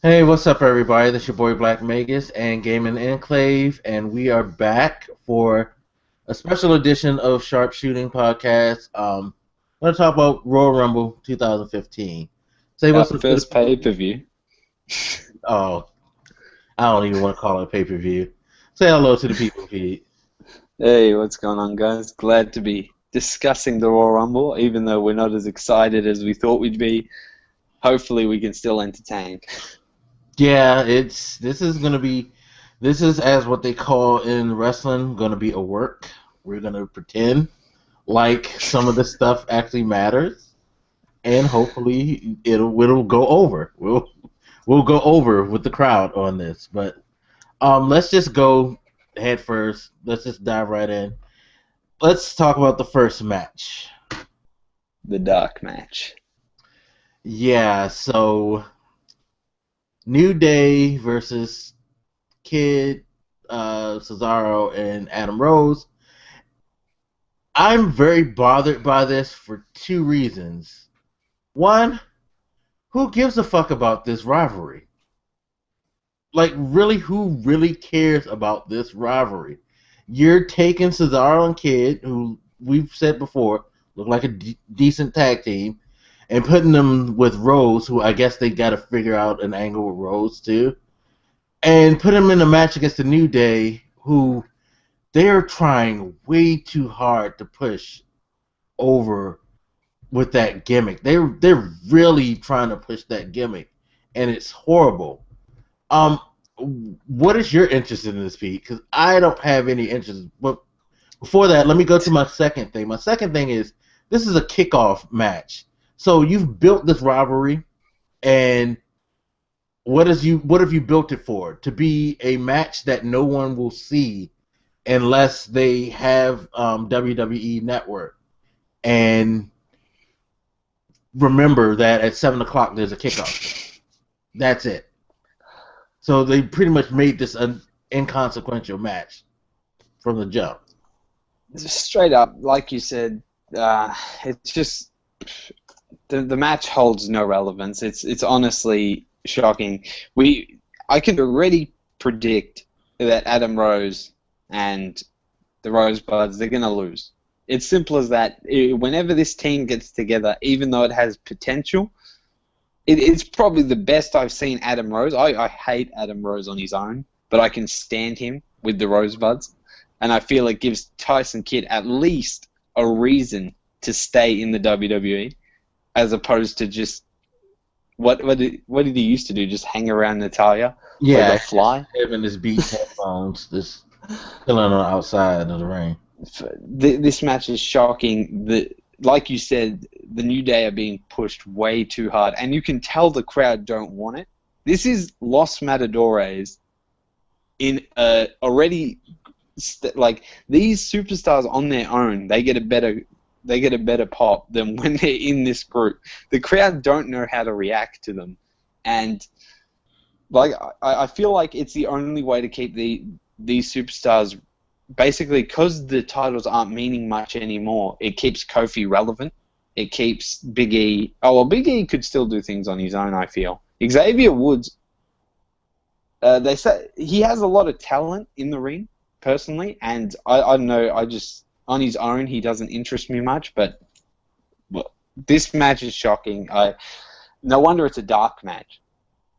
Hey, what's up, everybody? This is your boy Black Magus and Gaming Enclave, and we are back for a special edition of Sharpshooting podcast. I'm going to talk about Royal Rumble 2015. Say Our what's up to the first pay-per-view. oh, I don't even want to call it pay per view. Say hello to the people, Pete. Hey, what's going on, guys? Glad to be discussing the Royal Rumble, even though we're not as excited as we thought we'd be. Hopefully, we can still entertain. Yeah, this is as what they call in wrestling going to be a work. We're going to pretend like some of the stuff actually matters, and hopefully it'll go over. We'll go over with the crowd on this, but let's just go head first. Let's just dive right in. Let's talk about the first match. The dark match. Yeah, so New Day versus Kid, Cesaro, and Adam Rose. I'm very bothered by this for two reasons. One, who gives a fuck about this rivalry? Like, really, who really cares about this rivalry? You're taking Cesaro and Kid, who we've said before look like a decent tag team, and putting them with Rose, who I guess they got to figure out an angle with Rose too, and put them in a match against the New Day, who they're trying way too hard to push over with that gimmick. They're really trying to push that gimmick, and it's horrible. Um, what is your interest in this, Pete? Because I don't have any interest. But before that, let me go to my second thing. My second thing is this is a kickoff match. So you've built this rivalry, and what have you built it for? To be a match that no one will see unless they have WWE Network. And remember that at 7 o'clock there's a kickoff. That's it. So they pretty much made this an inconsequential match from the jump. Straight up, like you said, it's just the match holds no relevance. It's honestly shocking. I can already predict that Adam Rose and the Rosebuds, they're going to lose. It's simple as that. Whenever this team gets together, even though it has potential, it's probably the best I've seen Adam Rose. I hate Adam Rose on his own, but I can stand him with the Rosebuds. And I feel it gives Tyson Kidd at least a reason to stay in the WWE, as opposed to just what did he used to do? Just hang around Natalia like a fly? Having his Beats headphones, just chilling on the outside of the ring. This match is shocking. Like you said, the New Day are being pushed way too hard, and you can tell the crowd don't want it. This is Los Matadores in already like these superstars on their own. They get a better pop than when they're in this group. The crowd don't know how to react to them, and like I feel like it's the only way to keep these superstars. Basically, because the titles aren't meaning much anymore, it keeps Kofi relevant. It keeps Big E. Oh, well, Big E could still do things on his own, I feel. Xavier Woods, they say he has a lot of talent in the ring, personally, and I don't know, on his own, he doesn't interest me much, but well, this match is shocking. No wonder it's a dark match.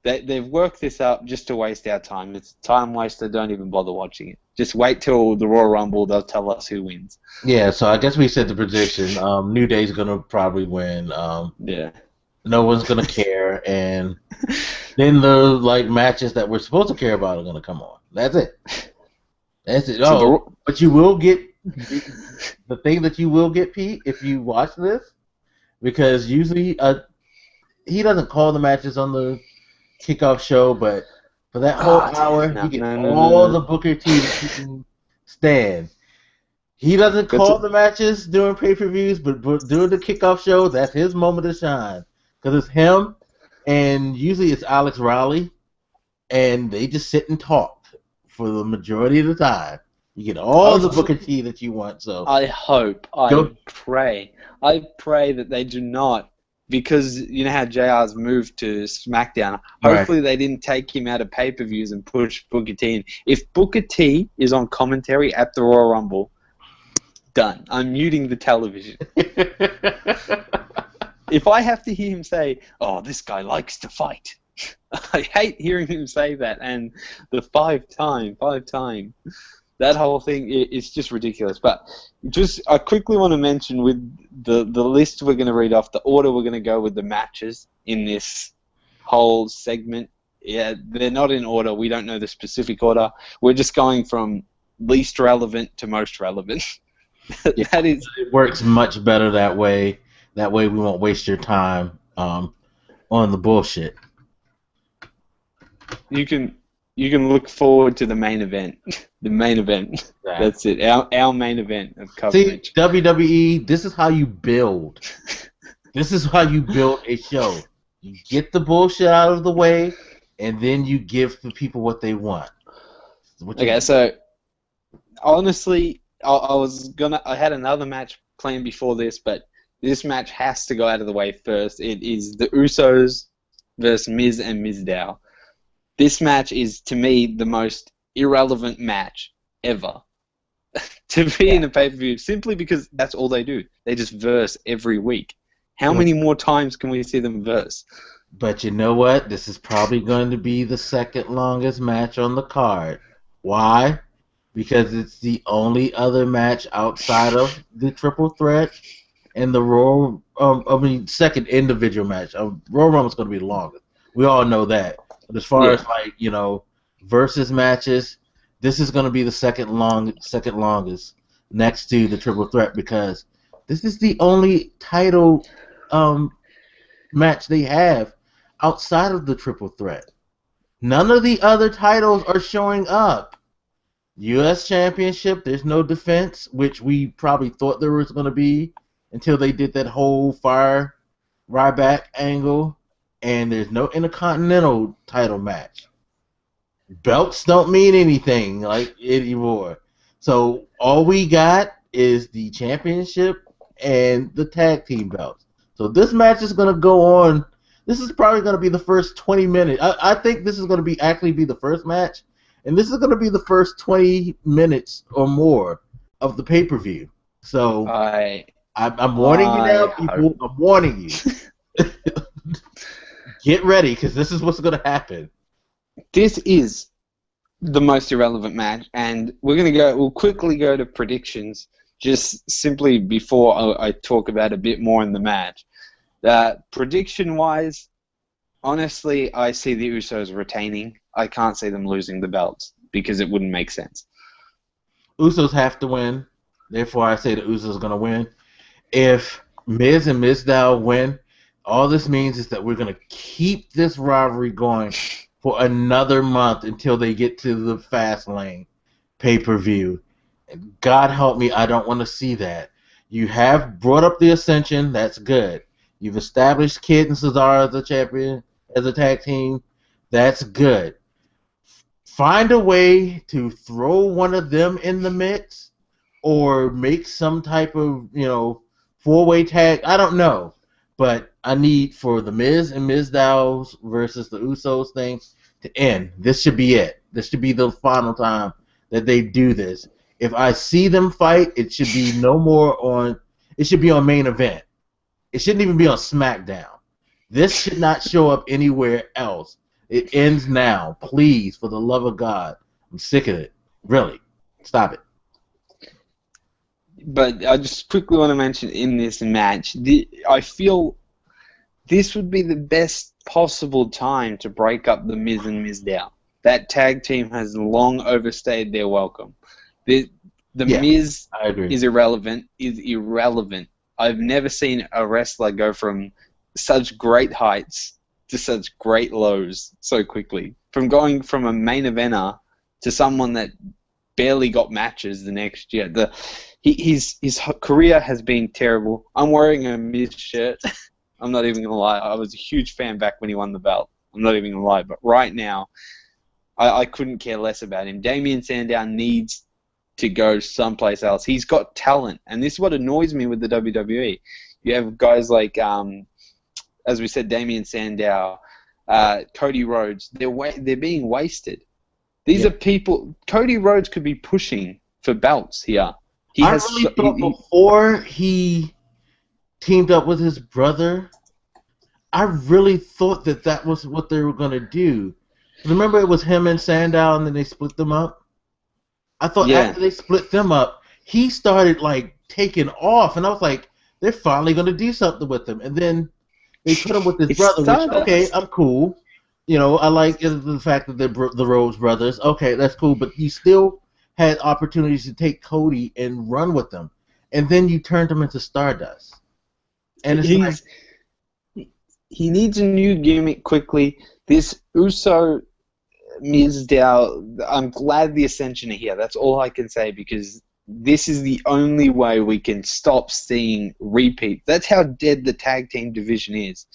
They've worked this up just to waste our time. It's a time waster. Don't even bother watching it. Just wait till the Royal Rumble. They'll tell us who wins. Yeah, so I guess we said the prediction. New Day's gonna probably win. Yeah. No one's gonna care, and then the matches that we're supposed to care about are gonna come on. That's it. That's it. So but you will get the thing that you will get, Pete, if you watch this, because usually he doesn't call the matches on the kickoff show, but for that whole hour, you get all the Booker T that you can stand. He doesn't call the matches during pay-per-views, but during the kickoff show, that's his moment to shine. Because it's him, and usually it's Alex Riley, and they just sit and talk for the majority of the time. You get all the Booker T that you want. So I pray that they do not because you know how JR's moved to SmackDown. Right. Hopefully they didn't take him out of pay-per-views and push Booker T in. If Booker T is on commentary at the Royal Rumble, done. I'm muting the television. If I have to hear him say, "Oh, this guy likes to fight," I hate hearing him say that. And the five time, that whole thing is just ridiculous. But I quickly want to mention with the list we're going to read off, the order we're going to go with the matches in this whole segment. Yeah, they're not in order. We don't know the specific order. We're just going from least relevant to most relevant. That is, it works much better that way. That way we won't waste your time on the bullshit. You can look forward to the main event. The main event. Right. That's it. Our main event of coverage. See, WWE, this is how you build. This is how you build a show. You get the bullshit out of the way, and then you give the people what they want. Okay, so honestly, I had another match planned before this, but this match has to go out of the way first. It is the Usos versus Miz and Mizdow. This match is, to me, the most irrelevant match ever to be in a pay-per-view, simply because that's all they do. They just verse every week. How many more times can we see them verse? But you know what? This is probably going to be the second longest match on the card. Why? Because it's the only other match outside of the triple threat and the Royal, second individual match. Royal Rumble's going to be the longest. We all know that. But as far as versus matches, this is going to be the second longest next to the triple threat, because this is the only title match they have outside of the triple threat. None of the other titles are showing up. U.S. Championship, there's no defense, which we probably thought there was going to be until they did that whole Fire Ryback angle. And there's no Intercontinental title match. Belts don't mean anything like anymore. So all we got is the championship and the tag team belts. So this match is going to go on. This is probably going to be the first 20 minutes. I think this is going to actually be the first match. And this is going to be the first 20 minutes or more of the pay-per-view. So I'm warning you now, people. I'm warning you. Get ready, because this is what's going to happen. This is the most irrelevant match, and we'll quickly go to predictions, just simply before I talk about a bit more in the match. Prediction-wise, honestly, I see the Usos retaining. I can't see them losing the belts, because it wouldn't make sense. Usos have to win. Therefore, I say the Usos are going to win. If Miz and Mizdow win, all this means is that we're going to keep this rivalry going for another month until they get to the Fastlane pay-per-view. God help me, I don't want to see that. You have brought up the Ascension, that's good. You've established Kid and Cesaro as a champion, as a tag team, that's good. Find a way to throw one of them in the mix, or make some type of, four-way tag, I don't know. But I need for the Miz and Mizdow versus the Usos thing to end. This should be it. This should be the final time that they do this. If I see them fight, it should be no more on. It should be on main event. It shouldn't even be on SmackDown. This should not show up anywhere else. It ends now. Please, for the love of God. I'm sick of it. Really. Stop it. But I just quickly want to mention in this match, I feel this would be the best possible time to break up the Miz and Mizdow. That tag team has long overstayed their welcome. The Miz is irrelevant. I've never seen a wrestler go from such great heights to such great lows so quickly. From going from a main eventer to someone that barely got matches the next year. His career has been terrible. I'm wearing a Miz shirt. I'm not even going to lie. I was a huge fan back when he won the belt. I'm not even going to lie. But right now, I couldn't care less about him. Damien Sandow needs to go someplace else. He's got talent. And this is what annoys me with the WWE. You have guys like as we said, Damian Sandow, Cody Rhodes, they're being wasted. These are people. Cody Rhodes could be pushing for belts here. I really thought before he teamed up with his brother, I really thought that was what they were going to do. Remember, it was him and Sandow, and then they split them up? I thought after they split them up, he started, like, taking off, and I was like, they're finally going to do something with him. And then they put him with his brother, which, okay, I'm cool. You know, I like the fact that they're the Rhodes brothers. Okay, that's cool, but you still had opportunities to take Cody and run with them. And then you turned him into Stardust. And it's he needs a new gimmick quickly. This Uso Mizdow, I'm glad the Ascension are here. That's all I can say, because this is the only way we can stop seeing repeats. That's how dead the tag team division is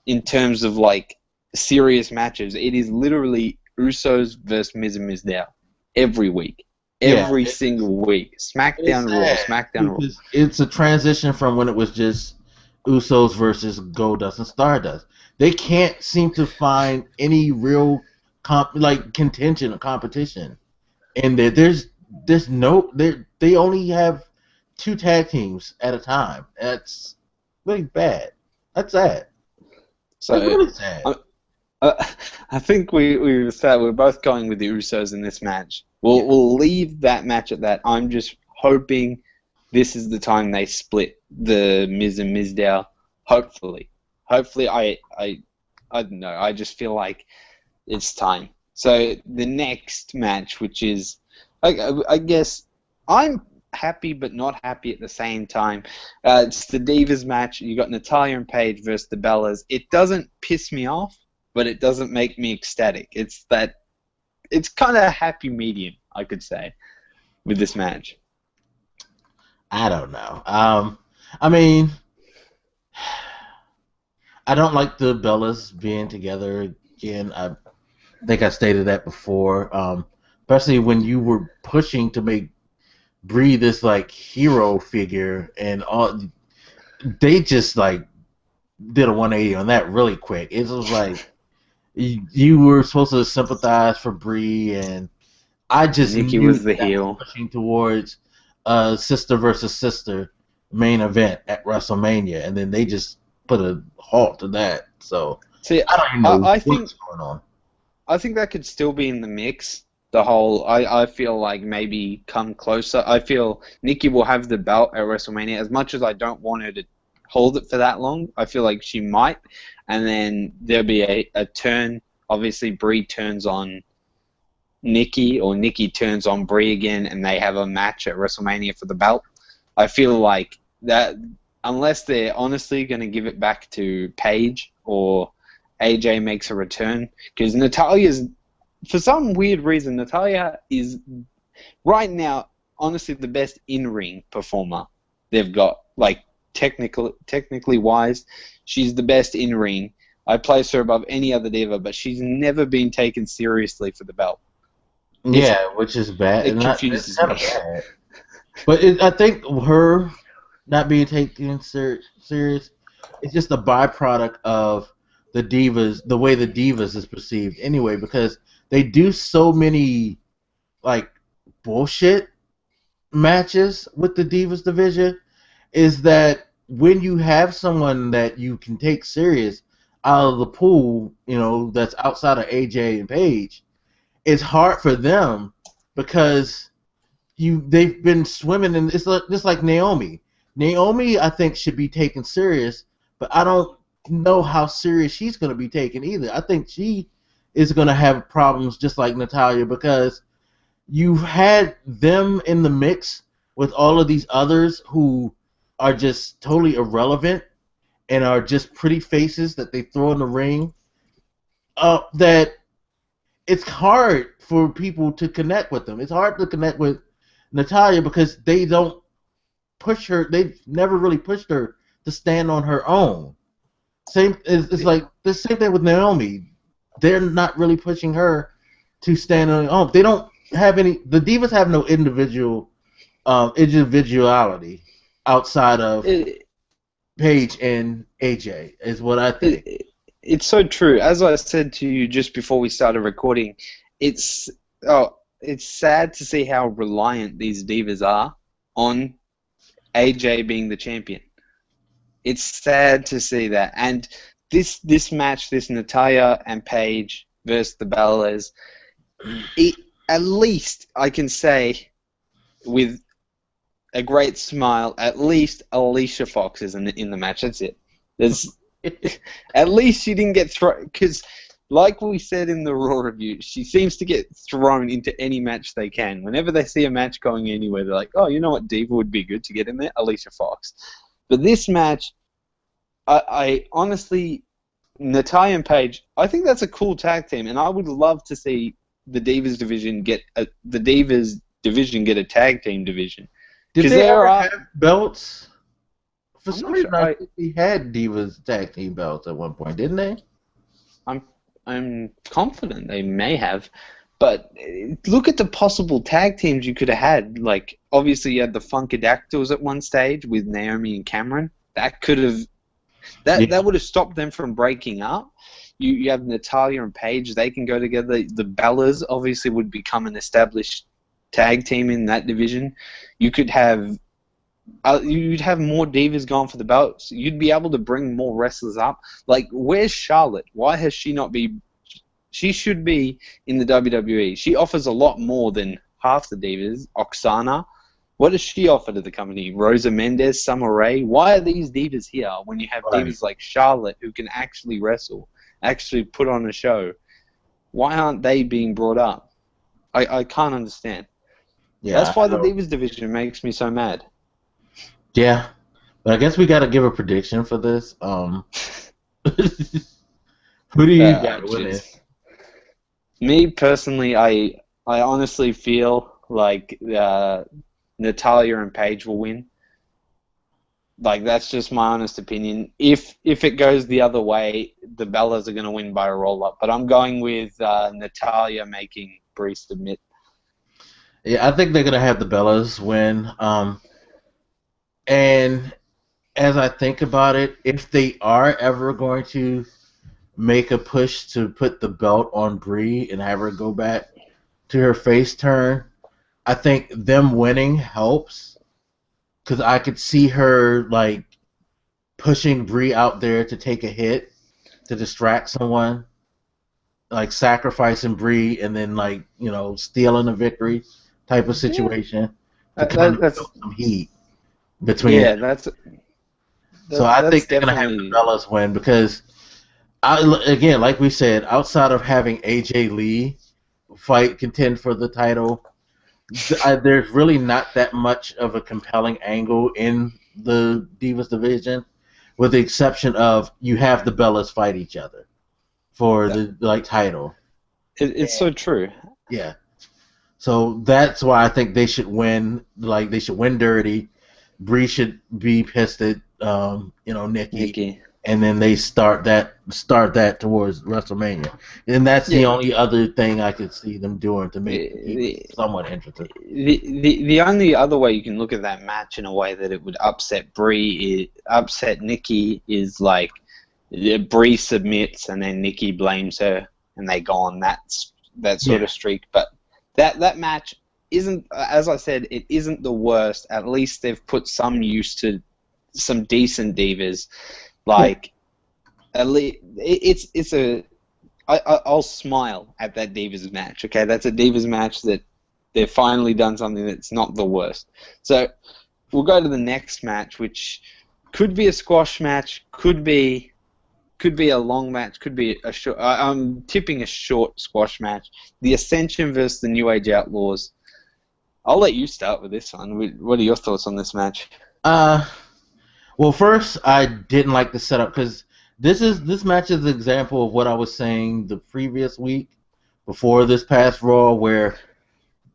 in terms of, like, serious matches. It is literally Usos versus Miz and Mizdow every week. Every single week. SmackDown Raw, SmackDown Raw. It's a transition from when it was just Usos versus Goldust and Stardust. They can't seem to find any real contention or competition. And there's no they only have 2 tag teams at a time. That's really bad. That's sad. So that's really sad. I think we said we're both going with the Usos in this match. We'll leave that match at that. I'm just hoping this is the time they split the Miz and Mizdow. Hopefully, I don't know. I just feel like it's time. So the next match, which is, I guess, I'm happy but not happy at the same time. It's the Divas match. You got Natalya and Paige versus the Bellas. It doesn't piss me off, but it doesn't make me ecstatic. It's kind of a happy medium, I could say, with this match. I don't know. I mean, I don't like the Bellas being together again. I think I stated that before. Especially when you were pushing to make Brie this, like, hero figure, and all they just, like, did a 180 on that really quick. It was like you were supposed to sympathize for Brie, and I just Nikki knew was the heel. Pushing towards sister versus sister main event at WrestleMania, and then they just put a halt to that. So see, I don't even know what's going on. I think that could still be in the mix. The whole, I feel like maybe come closer. I feel Nikki will have the belt at WrestleMania. As much as I don't want her to hold it for that long, I feel like she might. And then there'll be a turn. Obviously, Brie turns on Nikki, or Nikki turns on Brie again, and they have a match at WrestleMania for the belt. I feel like that, unless they're honestly going to give it back to Paige or AJ makes a return, because Natalya's, for some weird reason, Natalya is right now honestly the best in-ring performer they've got. Like, technically wise, she's the best in-ring. I place her above any other diva, but she's never been taken seriously for the belt. Which is bad. It confuses me. Bad. But I think her not being taken serious is just a byproduct of the Divas, the way the Divas is perceived anyway, because they do so many, like, bullshit matches with the Divas division, is that when you have someone that you can take serious out of the pool, you know, that's outside of AJ and Paige, it's hard for them because they've been swimming in, it's just like Naomi. Naomi, I think, should be taken serious, but I don't know how serious she's going to be taken either. I think she is going to have problems just like Natalya, because you've had them in the mix with all of these others who are just totally irrelevant and are just pretty faces that they throw in the ring, that it's hard for people to connect with them. It's hard to connect with Natalya because they don't push her. They've never really pushed her to stand on her own. It's like the same thing with Naomi. They're not really pushing her to stand on her own. They don't have any. The Divas have no individuality outside of Paige and AJ is what I think. It's so true. As I said to you just before we started recording, it's it's sad to see how reliant these divas are on AJ being the champion. It's sad to see that. And this match, this Natalya and Paige versus the Bellas, at least I can say with a great smile, at least Alicia Fox is in the match. That's it. There's at least she didn't get thrown, because like we said in the Raw review, she seems to get thrown into any match they can. Whenever they see a match going anywhere, they're like, oh, you know what diva would be good to get in there? Alicia Fox. But this match, I honestly, Natalya and Paige, I think that's a cool tag team, and I would love to see the Divas division get a tag team division. Did they ever have belts? For I'm some not reason, sure. I think they had Divas tag team belts at one point, didn't they? I'm confident they may have, but look at the possible tag teams you could have had. Like, obviously you had the Funkadactyls at one stage with Naomi and Cameron. That could have that would have stopped them from breaking up. You have Natalya and Paige; they can go together. The Bellas obviously would become an established tag team in that division. You could have you'd have more divas going for the belts. You'd be able to bring more wrestlers up. Like, where's Charlotte? Why has she not be? She should be in the WWE. She offers a lot more than half the divas. Oksana, what does she offer to the company? Rosa Mendez, Summer Rae. Why are these divas here when you have divas like Charlotte who can actually wrestle, actually put on a show? Why aren't they being brought up? I can't understand. Yeah, that's why the divas division makes me so mad. Yeah, but I guess we got to give a prediction for this. Who do you got winning? Me personally, I honestly feel like Natalya and Paige will win. Like, that's just my honest opinion. If it goes the other way, the Bellas are going to win by a roll-up. But I'm going with Natalya making Brie submit. Yeah, I think they're going to have the Bellas win. And as I think about it, if they are ever going to make a push to put the belt on Brie and have her go back to her face turn, I think them winning helps, because I could see her like pushing Brie out there to take a hit to distract someone, like sacrificing Brie and then stealing a victory type of situation to kind of build some heat between them. So I think they're going to have the Bellas win, because again, like we said, outside of having AJ Lee contend for the title, there's really not that much of a compelling angle in the Divas division, with the exception of you have the Bellas fight each other for the title. It's so true. Yeah. So that's why I think they should win. Like, they should win dirty. Brie should be pissed at Nikki, and then they start that towards WrestleMania, and that's the only other thing I could see them doing to make it somewhat interesting. The only other way you can look at that match in a way that it would upset Nikki is like Brie submits and then Nikki blames her and they go on that sort of streak. But that match isn't, as I said, it isn't the worst. At least they've put some use to some decent divas. Like, at least I'll smile at that divas match. Okay, that's a divas match that they've finally done something that's not the worst. So we'll go to the next match, which could be a squash match, could be a long match, could be a short. I'm tipping a short squash match. The Ascension versus the New Age Outlaws. I'll let you start with this one. What are your thoughts on this match? Well, first, I didn't like the setup, because this match is an example of what I was saying the previous week before this past Raw, where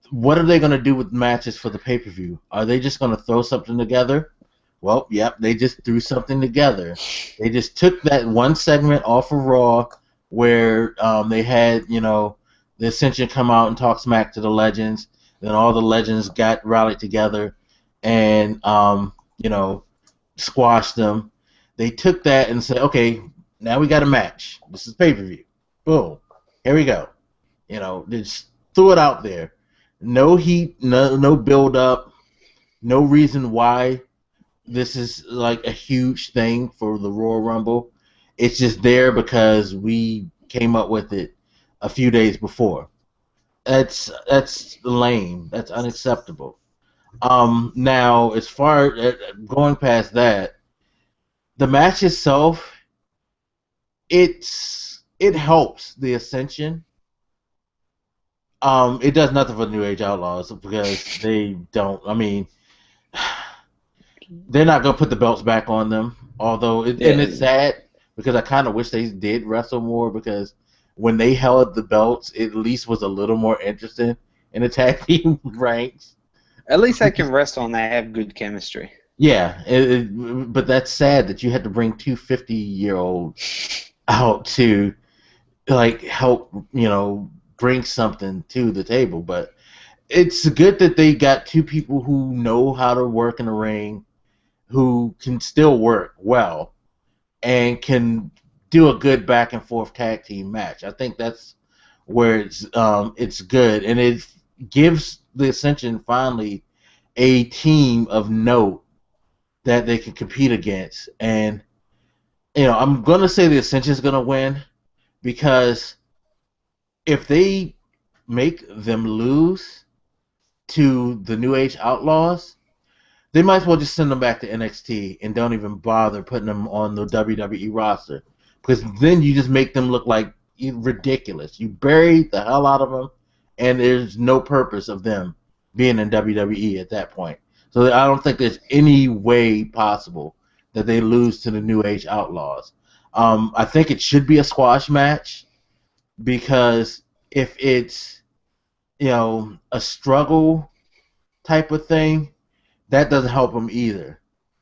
what are they going to do with matches for the pay-per-view? Are they just going to throw something together? Well, yep, they just threw something together. They just took that one segment off of Raw where they had, the Ascension come out and talk smack to the Legends. Then all the Legends got rallied together and, squashed them. they took that and said, okay, now we got a match. This is pay-per-view. Boom. Here we go. Just threw it out there. No heat, no build up, no reason why this is like a huge thing for the Royal Rumble. It's just there because we came up with it a few days before. That's lame. That's unacceptable. Now, as far as going past that, the match itself, it helps the Ascension. It does nothing for New Age Outlaws because they don't. I mean, they're not gonna put the belts back on them. Although, and it's sad because I kind of wish they did wrestle more because when they held the belts, it at least was a little more interesting in the tag team ranks. At least they can wrestle and they have good chemistry. Yeah, but that's sad that you had to bring two 50-year-olds out to like help, bring something to the table. But it's good that they got two people who know how to work in the ring, who can still work well, and can do a good back and forth tag team match. I think that's where it's good, and it gives the Ascension finally a team of note that they can compete against. And I'm gonna say the Ascension is gonna win because if they make them lose to the New Age Outlaws, they might as well just send them back to NXT and don't even bother putting them on the WWE roster, because then you just make them look like ridiculous. You bury the hell out of them, and there's no purpose of them being in WWE at that point. So I don't think there's any way possible that they lose to the New Age Outlaws. I think it should be a squash match, because if it's a struggle type of thing, that doesn't help them either.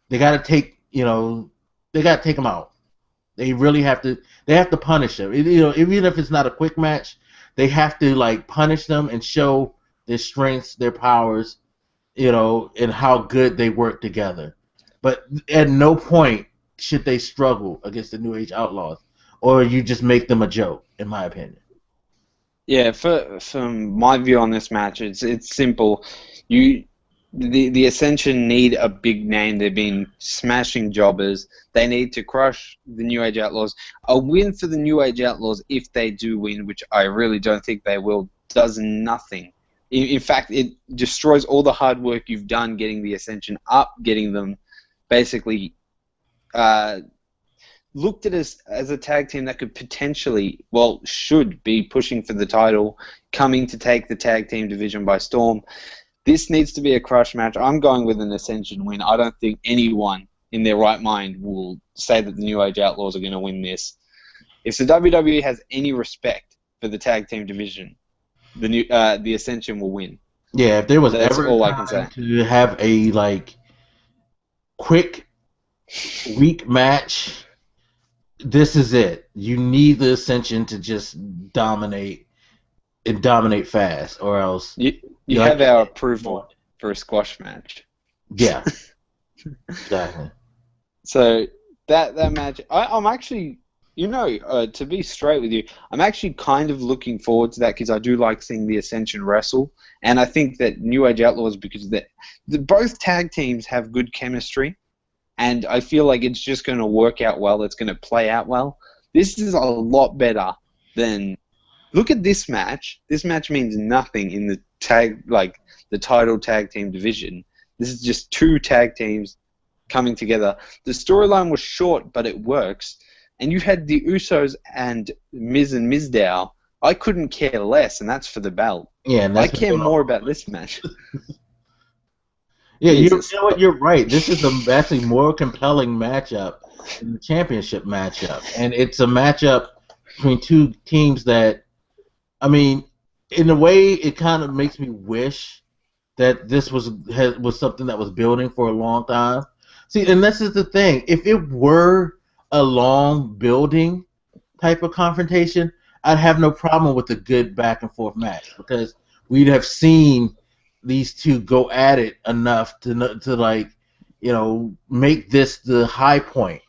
They got to take them out. They really have to. They have to punish them. Even if it's not a quick match, they have to punish them and show their strengths, their powers, and how good they work together. But at no point should they struggle against the New Age Outlaws, or you just make them a joke, in my opinion. Yeah, from my view on this match, it's simple. The Ascension need a big name. They've been smashing jobbers. They need to crush the New Age Outlaws. A win for the New Age Outlaws, if they do win, which I really don't think they will, does nothing. In fact, it destroys all the hard work you've done getting the Ascension up, getting them basically looked at as a tag team that could potentially, should be pushing for the title, coming to take the tag team division by storm. This needs to be a crush match. I'm going with an Ascension win. I don't think anyone in their right mind will say that the New Age Outlaws are going to win this. If the WWE has any respect for the tag team division, the Ascension will win. Yeah, if there was That's ever all I can say. to have a quick, weak match, this is it. You need the Ascension to just dominate and dominate fast, or else you have our approval for a squash match. Yeah, exactly. So that match, I'm actually, to be straight with you, I'm actually kind of looking forward to that because I do like seeing the Ascension wrestle, and I think that New Age Outlaws, because both tag teams have good chemistry, and I feel like it's just going to work out well. It's going to play out well. This is a lot better than. Look at this match. This match means nothing in the the title tag team division. This is just two tag teams coming together. The storyline was short, but it works. And you had the Usos and Miz and Mizdow. I couldn't care less, and that's for the belt. Yeah, and I care more about this match. Yeah, you know what? You're right. This is actually more compelling matchup than the championship matchup, and it's a matchup between two teams that, I mean, in a way, it kind of makes me wish that this was something that was building for a long time. See, and this is the thing. If it were a long building type of confrontation, I'd have no problem with a good back and forth match, because we'd have seen these two go at it enough to make this the high point,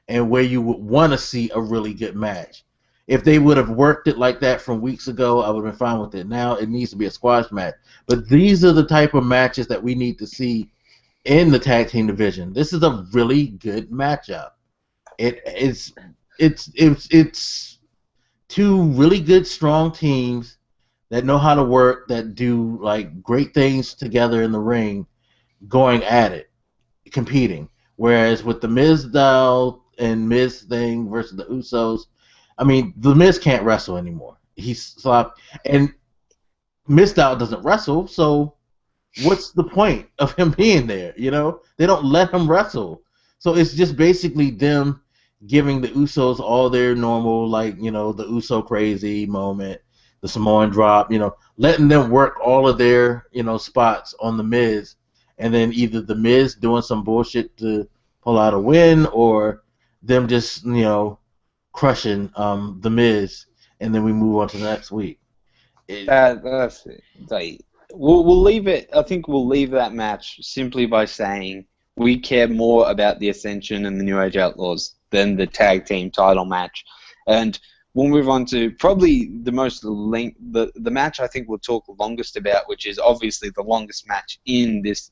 and where you would want to see a really good match. If they would have worked it like that from weeks ago, I would have been fine with it. Now it needs to be a squash match. But these are the type of matches that we need to see in the tag team division. This is a really good matchup. It's two really good, strong teams that know how to work, that do like great things together in the ring, going at it, competing. Whereas with the Miz and Miz thing versus the Usos, I mean, the Miz can't wrestle anymore. He's slopped, and Miz doesn't wrestle, so what's the point of him being there? You know, they don't let him wrestle, so it's just basically them giving the Usos all their normal, like, you know, the Uso crazy moment, the Samoan drop, you know, letting them work all of their, you know, spots on the Miz, and then either the Miz doing some bullshit to pull out a win, or them just, you know, crushing the Miz, and then we move on to the next week. That's it. Like, we'll leave it. I think we'll leave that match simply by saying we care more about the Ascension and the New Age Outlaws than the tag team title match, and we'll move on to probably the the match I think we'll talk longest about, which is obviously the longest match in this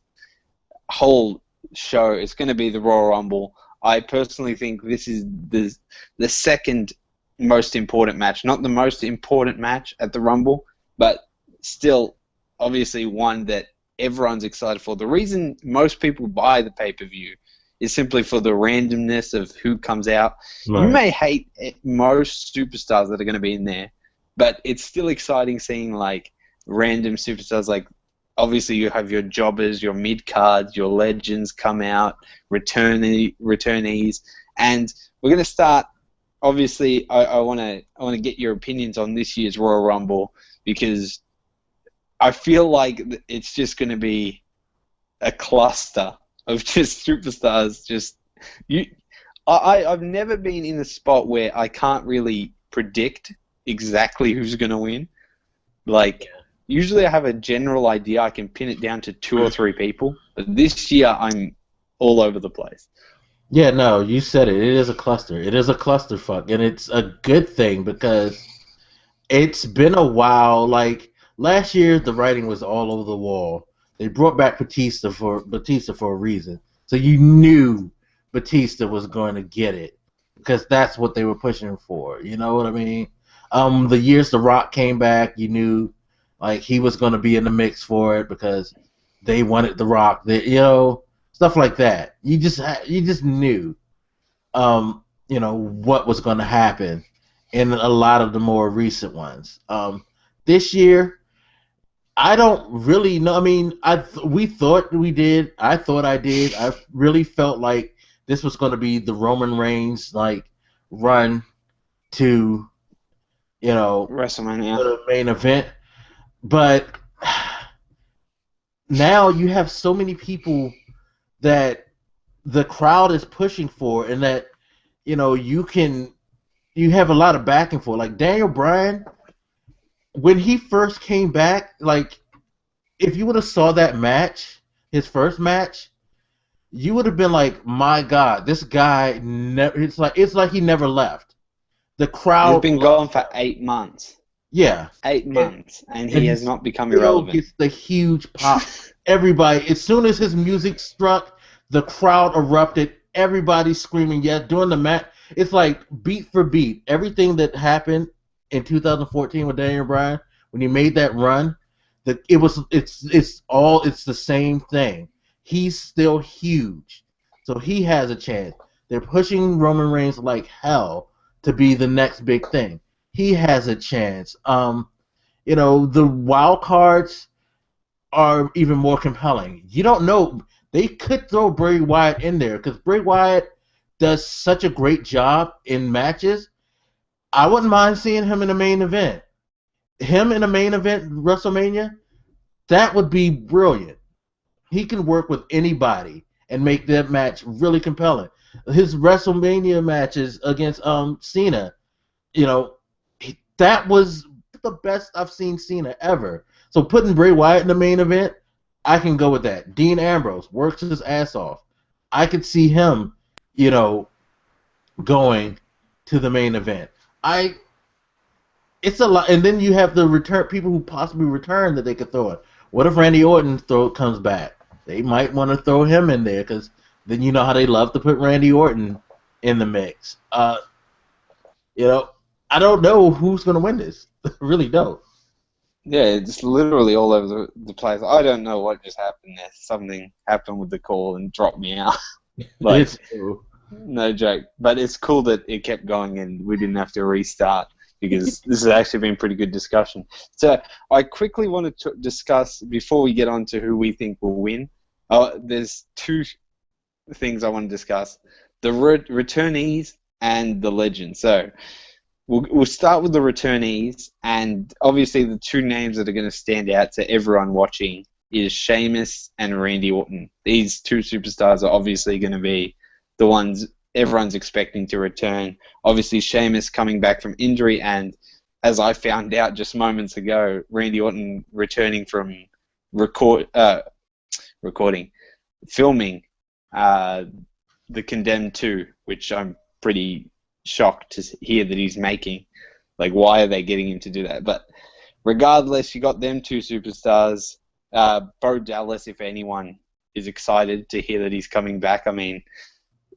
whole show. It's going to be the Royal Rumble. I personally think this is the second most important match, not the most important match at the Rumble, but still obviously one that everyone's excited for. The reason most people buy the pay-per-view is simply for the randomness of who comes out. Right. You may hate most superstars that are going to be in there, but it's still exciting seeing like random superstars. Like, obviously you have your jobbers, your mid-cards, your legends come out, returnees, and we're going to start. Obviously, I want to get your opinions on this year's Royal Rumble, because I feel like it's just going to be a cluster of just superstars. I've never been in a spot where I can't really predict exactly who's going to win. Like, usually I have a general idea. I can pin it down to 2 or 3 people. But this year, I'm all over the place. Yeah, no, you said it. It is a cluster. It is a clusterfuck, and it's a good thing because it's been a while. Like, last year, the writing was all over the wall. They brought back Batista for a reason. So you knew Batista was going to get it because that's what they were pushing for. You know what I mean? The years The Rock came back, you knew like he was going to be in the mix for it because they wanted The Rock. You know, stuff like that. You just knew, you know, what was going to happen in a lot of the more recent ones. This year, I don't really know. I mean, we thought we did. I thought I did. I really felt like this was going to be the Roman Reigns like run to, you know, WrestleMania, the main event. But now you have so many people that the crowd is pushing for, and that, you know, you have a lot of backing for. Like Daniel Bryan, when he first came back, like, if you would have saw that match, his first match, you would have been like, my God, this guy never. It's like he never left. The crowd. He's been gone for 8 months. Yeah, 8 months, and he has not become irrelevant. Gets the huge pop. Everybody, as soon as his music struck, the crowd erupted. Everybody screaming, yes. During the match, it's like beat for beat. Everything that happened in 2014 with Daniel Bryan, when he made that run, it's the same thing. He's still huge, so he has a chance. They're pushing Roman Reigns like hell to be the next big thing. He has a chance. You know, the wild cards are even more compelling. You don't know. They could throw Bray Wyatt in there because Bray Wyatt does such a great job in matches. I wouldn't mind seeing him in the main event. Him in the main event, WrestleMania, that would be brilliant. He can work with anybody and make that match really compelling. His WrestleMania matches against Cena, you know, that was the best I've seen Cena ever. So putting Bray Wyatt in the main event, I can go with that. Dean Ambrose works his ass off. I could see him, you know, going to the main event. It's a lot, and then you have the return people who possibly return that they could throw it. What if Randy Orton comes back? They might want to throw him in there because then you know how they love to put Randy Orton in the mix. You know, I don't know who's going to win this. I really don't. Yeah, it's literally all over the place. I don't know what just happened there. Something happened with the call and dropped me out. Like, It's true. no joke. But it's cool that it kept going and we didn't have to restart because this has actually been pretty good discussion. So I quickly wanted to discuss, before we get on to who we think will win, there's two things I want to discuss. The returnees and the legends. So we'll start with the returnees, and obviously the two names that are going to stand out to everyone watching is Sheamus and Randy Orton. These two superstars are obviously going to be the ones everyone's expecting to return. Obviously, Sheamus coming back from injury, and as I found out just moments ago, Randy Orton returning from filming The Condemned 2, which I'm pretty shocked to hear that he's making. Like, why are they getting him to do that? But regardless, you got them two superstars. Bo Dallas, if anyone, is excited to hear that he's coming back. I mean,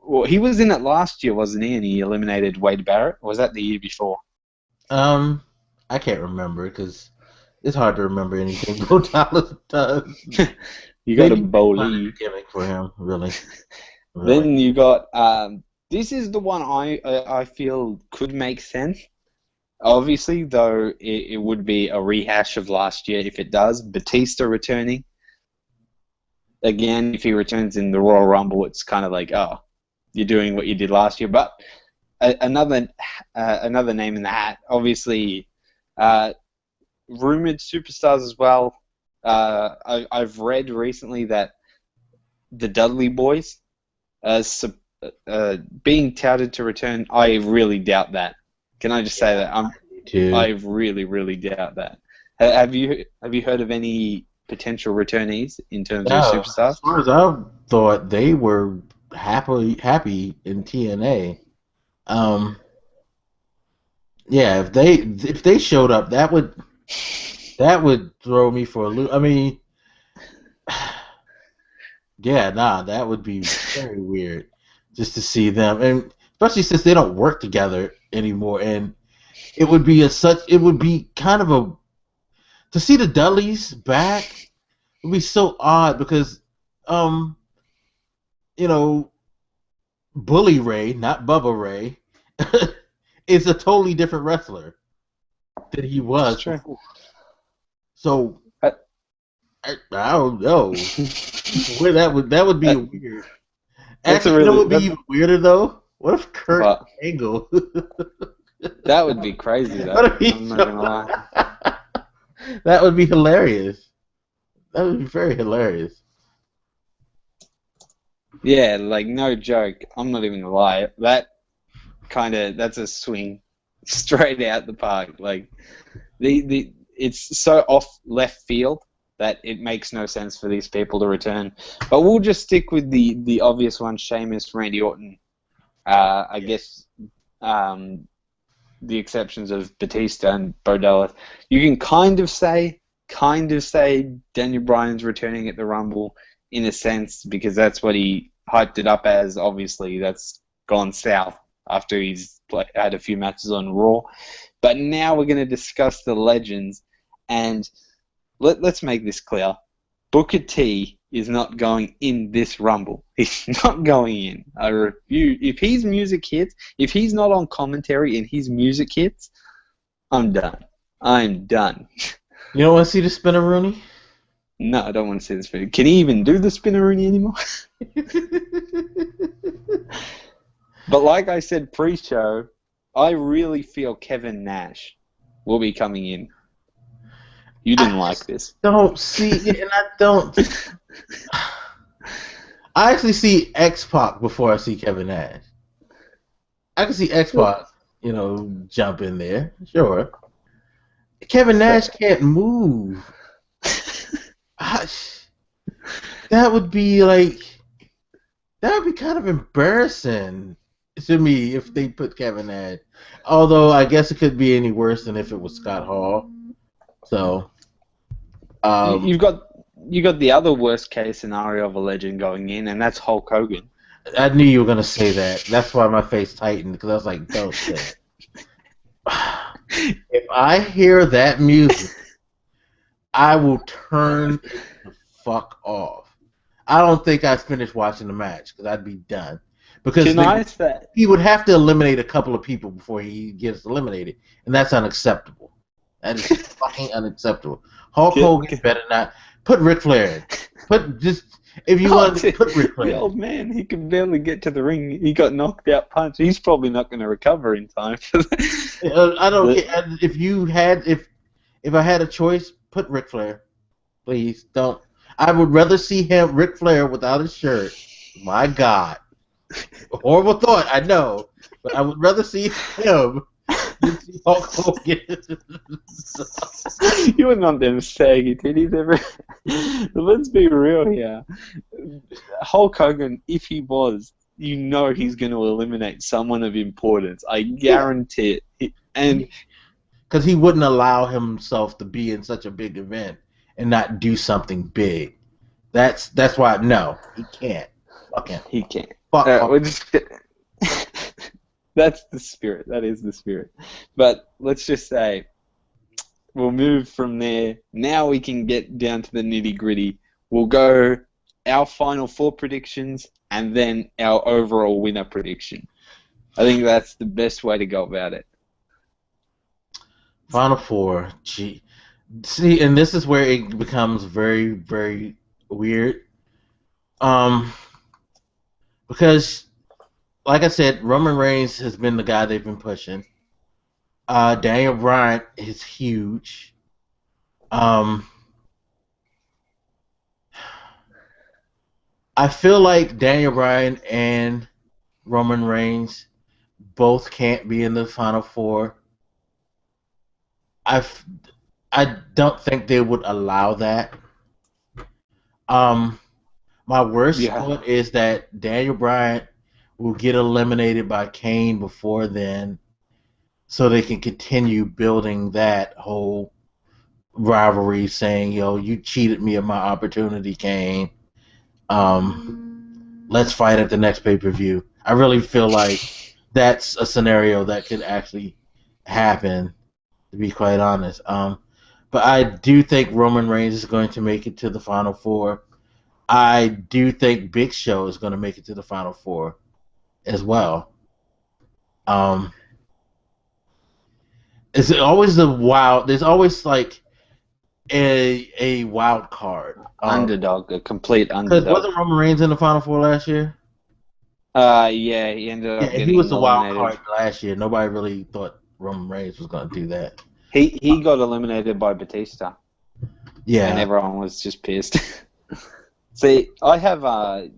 well, he was in it last year, wasn't he? And he eliminated Wade Barrett. Or was that the year before? I can't remember because it's hard to remember anything Bo Dallas does. You got a Maybe bowling gimmick for him, really. Then you got this is the one I feel could make sense. Obviously, though, it would be a rehash of last year if it does. Batista returning. Again, if he returns in the Royal Rumble, it's kind of like, oh, you're doing what you did last year. But another name in the hat, obviously, rumored superstars as well. I've read recently that the Dudley Boys being touted to return. I really doubt that. Can I just say that? I really, really doubt that. Have you heard of any potential returnees in terms of superstars? As far as I thought, they were happy in TNA. Yeah, if they showed up, that would throw me for a loop. I mean, yeah, that would be very weird just to see them, and especially since they don't work together anymore, and it would be kind of to see the Dudleys back would be so odd because you know, Bully Ray, not Bubba Ray, is a totally different wrestler than he was before. So I don't know where that would be weird. Actually, you know what would be even weirder though? What if Kurt Angle? That would be crazy. Though. I'm not gonna lie. That would be hilarious. That would be very hilarious. Yeah, like no joke. I'm not even gonna lie. That's a swing straight out the park. Like it's so off left field that it makes no sense for these people to return. But we'll just stick with the obvious one, Sheamus, Randy Orton. I guess the exceptions of Batista and Bo Dallas. You can kind of say Daniel Bryan's returning at the Rumble in a sense because that's what he hyped it up as. Obviously, that's gone south after he's had a few matches on Raw. But now we're going to discuss the legends, and let's make this clear. Booker T is not going in this Rumble. He's not going in. I refuse. If his music hits, if he's not on commentary and his music hits, I'm done. I'm done. You don't want to see the Spinneroonie? No, I don't want to see this video. Can he even do the Spinneroonie anymore? But like I said pre-show, I really feel Kevin Nash will be coming in. You didn't like this. Don't see it, and I don't. I actually see X-Pac before I see Kevin Nash. I can see X-Pac, jump in there. Sure. Kevin Nash can't move. That would be kind of embarrassing to me if they put Kevin Nash. Although I guess it could be any worse than if it was Scott Hall. So, um, You've got the other worst case scenario of a legend going in, and that's Hulk Hogan. I knew you were gonna say that. That's why my face tightened because I was like, "Don't say it." If I hear that music, I will turn the fuck off. I don't think I'd finish watching the match because I'd be done. Because Tonight's that. he would have to eliminate a couple of people before he gets eliminated, and that's unacceptable. That is fucking unacceptable. Hulk Hogan better not put Ric Flair in. If you want to put Ric Flair. The old man, he could barely get to the ring. He got knocked out punch. He's probably not going to recover in time. I don't care. If I had a choice, put Ric Flair. Please don't. I would rather see Ric Flair without his shirt. My God. Horrible thought, I know. But I would rather see him than see Hulk Hogan. You wouldn't want them saggy titties ever. Let's be real here. Hulk Hogan, if he was, he's going to eliminate someone of importance. I guarantee it. And because he wouldn't allow himself to be in such a big event and not do something big. That's why no, he can't. Fuck him. He can't. Fuck. We're just. That's the spirit. That is the spirit. But let's just say we'll move from there. Now we can get down to the nitty gritty. We'll go our final four predictions and then our overall winner prediction. I think that's the best way to go about it. Final four. Gee. See, and this is where it becomes very, very weird. Because, like I said, Roman Reigns has been the guy they've been pushing. Daniel Bryan is huge. I feel like Daniel Bryan and Roman Reigns both can't be in the Final Four. I don't think they would allow that. My worst thought is that Daniel Bryan will get eliminated by Kane before then, so they can continue building that whole rivalry, saying, "Yo, you cheated me of my opportunity, Kane. Let's fight at the next pay-per-view." I really feel like that's a scenario that could actually happen, to be quite honest. But I do think Roman Reigns is going to make it to the Final Four. I do think Big Show is going to make it to the Final Four as well. It's always there's always like a wild card. Underdog, a complete underdog. Because wasn't Roman Reigns in the Final Four last year? Yeah, he ended up getting he was the wild eliminated. card last year. Nobody really thought Roman Reigns was going to do that. He got eliminated by Batista. Yeah. And everyone was just pissed. See, I have I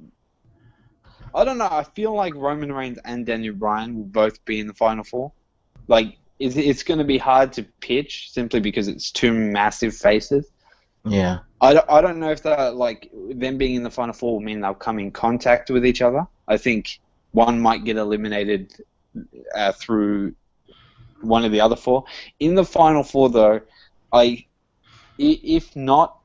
don't know. I feel like Roman Reigns and Daniel Bryan will both be in the Final Four. Like, it's going to be hard to pitch simply because it's two massive faces. Yeah. I don't know if that, like, them being in the Final Four will mean they'll come in contact with each other. I think one might get eliminated through one of the other four. In the Final Four, though, if not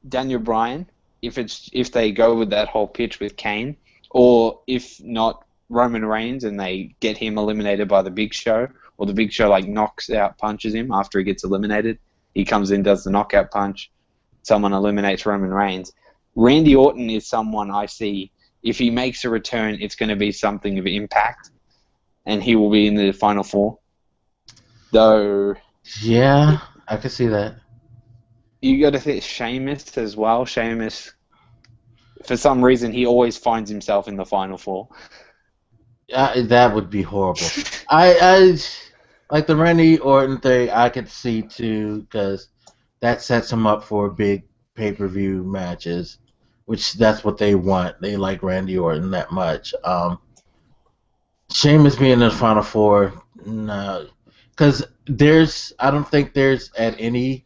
Daniel Bryan, if they go with that whole pitch with Kane, or if not Roman Reigns and they get him eliminated by the Big Show, or the Big Show like knocks out punches him after he gets eliminated, he comes in, does the knockout punch, someone eliminates Roman Reigns. Randy Orton is someone I see, if he makes a return, it's going to be something of impact, and he will be in the Final Four. Though, yeah, I can see that. You got to think Sheamus as well. Sheamus, for some reason, he always finds himself in the Final Four. That would be horrible. I like the Randy Orton thing. I could see too, because that sets him up for big pay-per-view matches, which that's what they want. They like Randy Orton that much. Sheamus being in the Final Four, no, because I don't think there's at any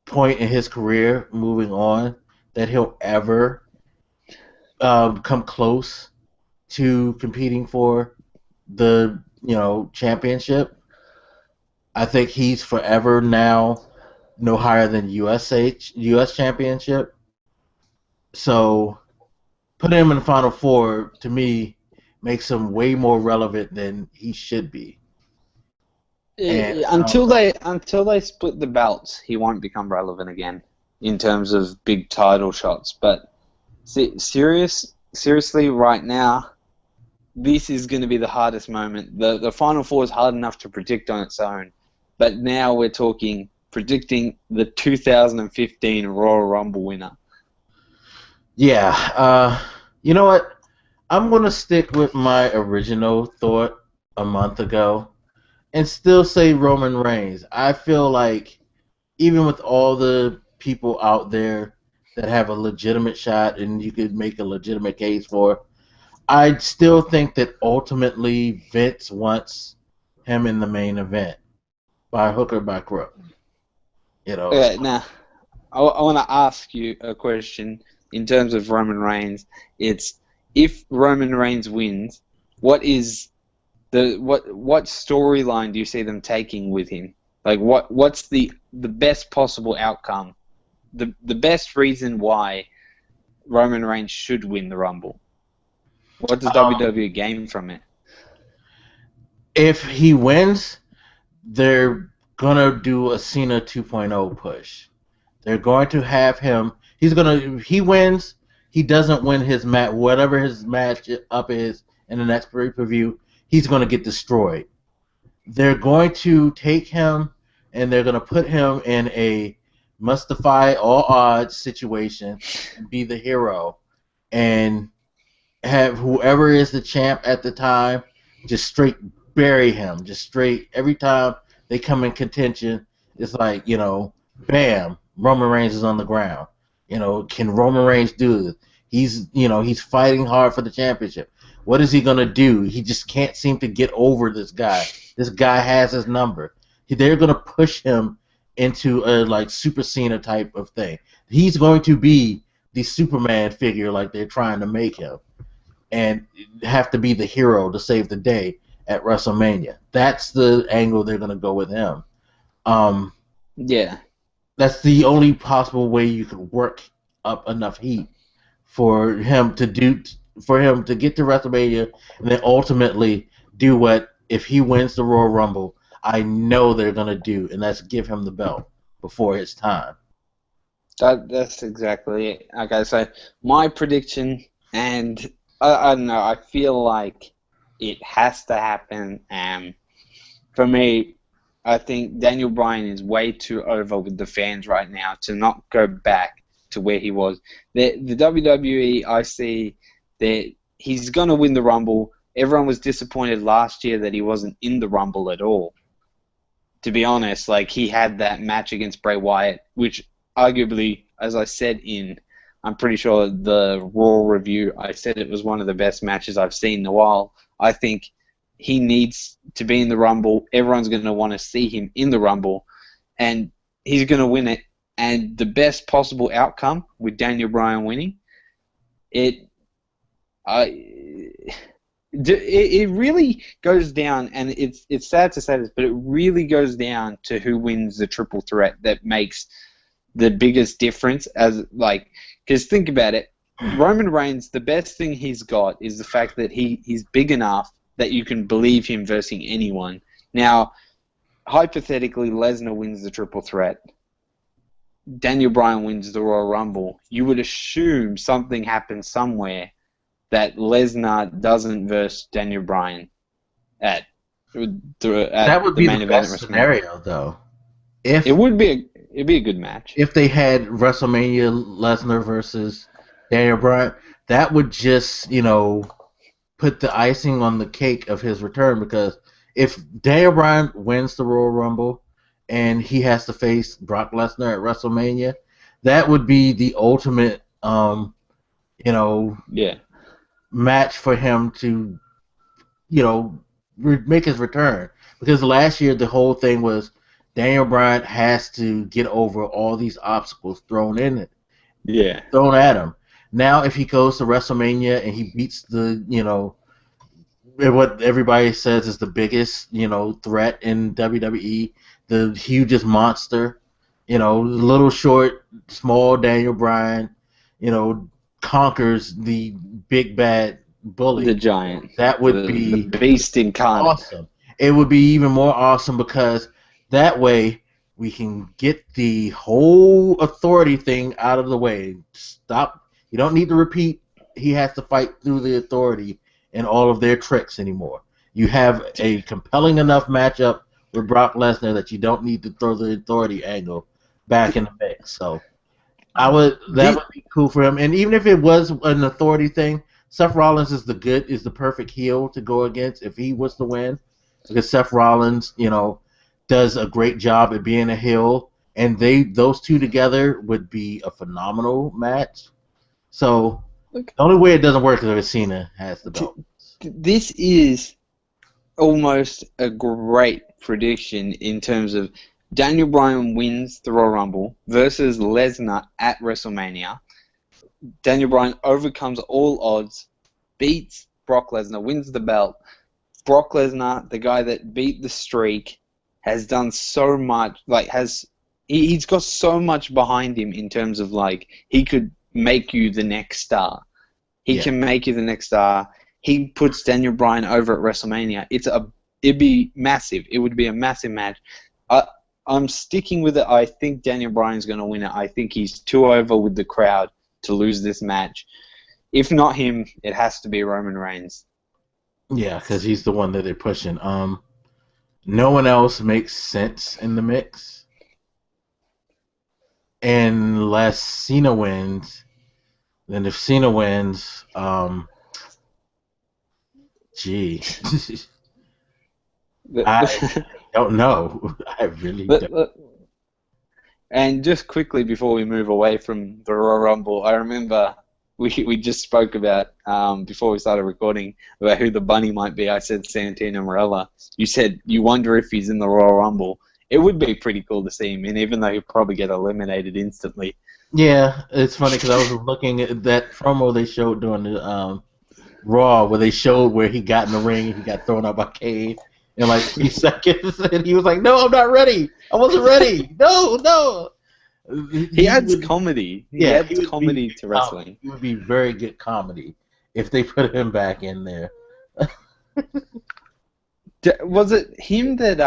point in his career moving on that he'll ever come close to competing for the championship. I think he's forever now no higher than US championship. So putting him in the Final Four to me makes him way more relevant than he should be. And Until they split the belts, he won't become relevant again in terms of big title shots. But seriously, right now, this is going to be the hardest moment. The Final Four is hard enough to predict on its own, but now we're talking predicting the 2015 Royal Rumble winner. yeah, you know what? I'm gonna stick with my original thought a month ago and still say Roman Reigns. I feel like even with all the people out there that have a legitimate shot and you could make a legitimate case for, I still think that ultimately Vince wants him in the main event by hook or by crook. Now, I want to ask you a question in terms of Roman Reigns. It's if Roman Reigns wins, what storyline do you see them taking with him? Like what's the best possible outcome? The best reason why Roman Reigns should win the Rumble. What does WWE gain from it? If he wins, they're gonna do a Cena 2.0 push. They're going to have him. If he wins, he doesn't win his match, whatever his match up is in the next pay-per-view, he's going to get destroyed. They're going to take him and they're going to put him in a must defy all odds situation and be the hero and have whoever is the champ at the time just straight bury him. Just straight, every time they come in contention, it's like, bam, Roman Reigns is on the ground. Can Roman Reigns do this? He's fighting hard for the championship. What is he going to do? He just can't seem to get over this guy. This guy has his number. They're going to push him into a Super Cena type of thing. He's going to be the Superman figure like they're trying to make him and have to be the hero to save the day at WrestleMania. That's the angle they're going to go with him. Yeah. That's the only possible way you can work up enough heat for him to get to WrestleMania and then ultimately do what, if he wins the Royal Rumble, I know they're going to do, and that's give him the belt before his time. That's exactly it. Okay, so my prediction, and I don't know, I feel like it has to happen. For me, I think Daniel Bryan is way too over with the fans right now to not go back to where he was. The WWE, I see that he's going to win the Rumble. Everyone was disappointed last year that he wasn't in the Rumble at all. To be honest, he had that match against Bray Wyatt, which arguably, as I said I'm pretty sure the Raw review, I said it was one of the best matches I've seen in a while. I think he needs to be in the Rumble. Everyone's going to want to see him in the Rumble, and he's going to win it. And the best possible outcome with Daniel Bryan winning, it really goes down, and it's sad to say this, but it really goes down to who wins the triple threat that makes the biggest difference. Because think about it, Roman Reigns, the best thing he's got is the fact that he's big enough that you can believe him versus anyone. Now, hypothetically, Lesnar wins the triple threat. Daniel Bryan wins the Royal Rumble. You would assume something happens somewhere that Lesnar doesn't verse Daniel Bryan at that would the be main the event best at WrestleMania. scenario, though. If It'd be a good match. If they had WrestleMania Lesnar versus Daniel Bryan, that would just put the icing on the cake of his return, because if Daniel Bryan wins the Royal Rumble and he has to face Brock Lesnar at WrestleMania, that would be the ultimate match for him to make his return. Because last year the whole thing was Daniel Bryan has to get over all these obstacles thrown at him. Now if he goes to WrestleMania and he beats the what everybody says is the biggest, threat in WWE, the hugest monster, little short, small Daniel Bryan, you know, conquers the big bad The bully. giant, That would the be beast incarnate. awesome. It would be even more awesome because that way we can get the whole authority thing out of the way. Stop. You don't need to repeat. He has to fight through the authority and all of their tricks anymore. You have a compelling enough matchup with Brock Lesnar that you don't need to throw the authority angle back in the mix. So that would be cool for him. And even if it was an authority thing, Seth Rollins is the perfect heel to go against if he was to win, because Seth Rollins, does a great job at being a heel, and those two together would be a phenomenal match. So Look, the only way it doesn't work is if Cena has the belt. this is almost a great prediction in terms of Daniel Bryan wins the Royal Rumble versus Lesnar at WrestleMania. Daniel Bryan overcomes all odds, beats Brock Lesnar, wins the belt. Brock Lesnar, the guy that beat the streak, has done so much. He's got so much behind him in terms of he could make you the next star. He can make you the next star. He puts Daniel Bryan over at WrestleMania. It'd be massive. It would be a massive match. I'm sticking with it. I think Daniel Bryan's going to win it. I think he's too over with the crowd to lose this match. If not him, it has to be Roman Reigns. Yeah, because he's the one that they're pushing. No one else makes sense in the mix. Unless Cena wins, then if Cena wins, gee, I don't know. I really don't. And just quickly before we move away from the Royal Rumble, I remember we just spoke about, before we started recording, about who the bunny might be. I said Santino Marella. You said you wonder if he's in the Royal Rumble. It would be pretty cool to see him in, even though he'd probably get eliminated instantly. Yeah, it's funny because I was looking at that promo they showed during the Raw, where they showed where he got in the ring and he got thrown out by Kane in like 3 seconds, and he was like, "No, I'm not ready. I wasn't ready. No." He adds comedy. He adds comedy to wrestling. He would be very good comedy if they put him back in there. Was it him that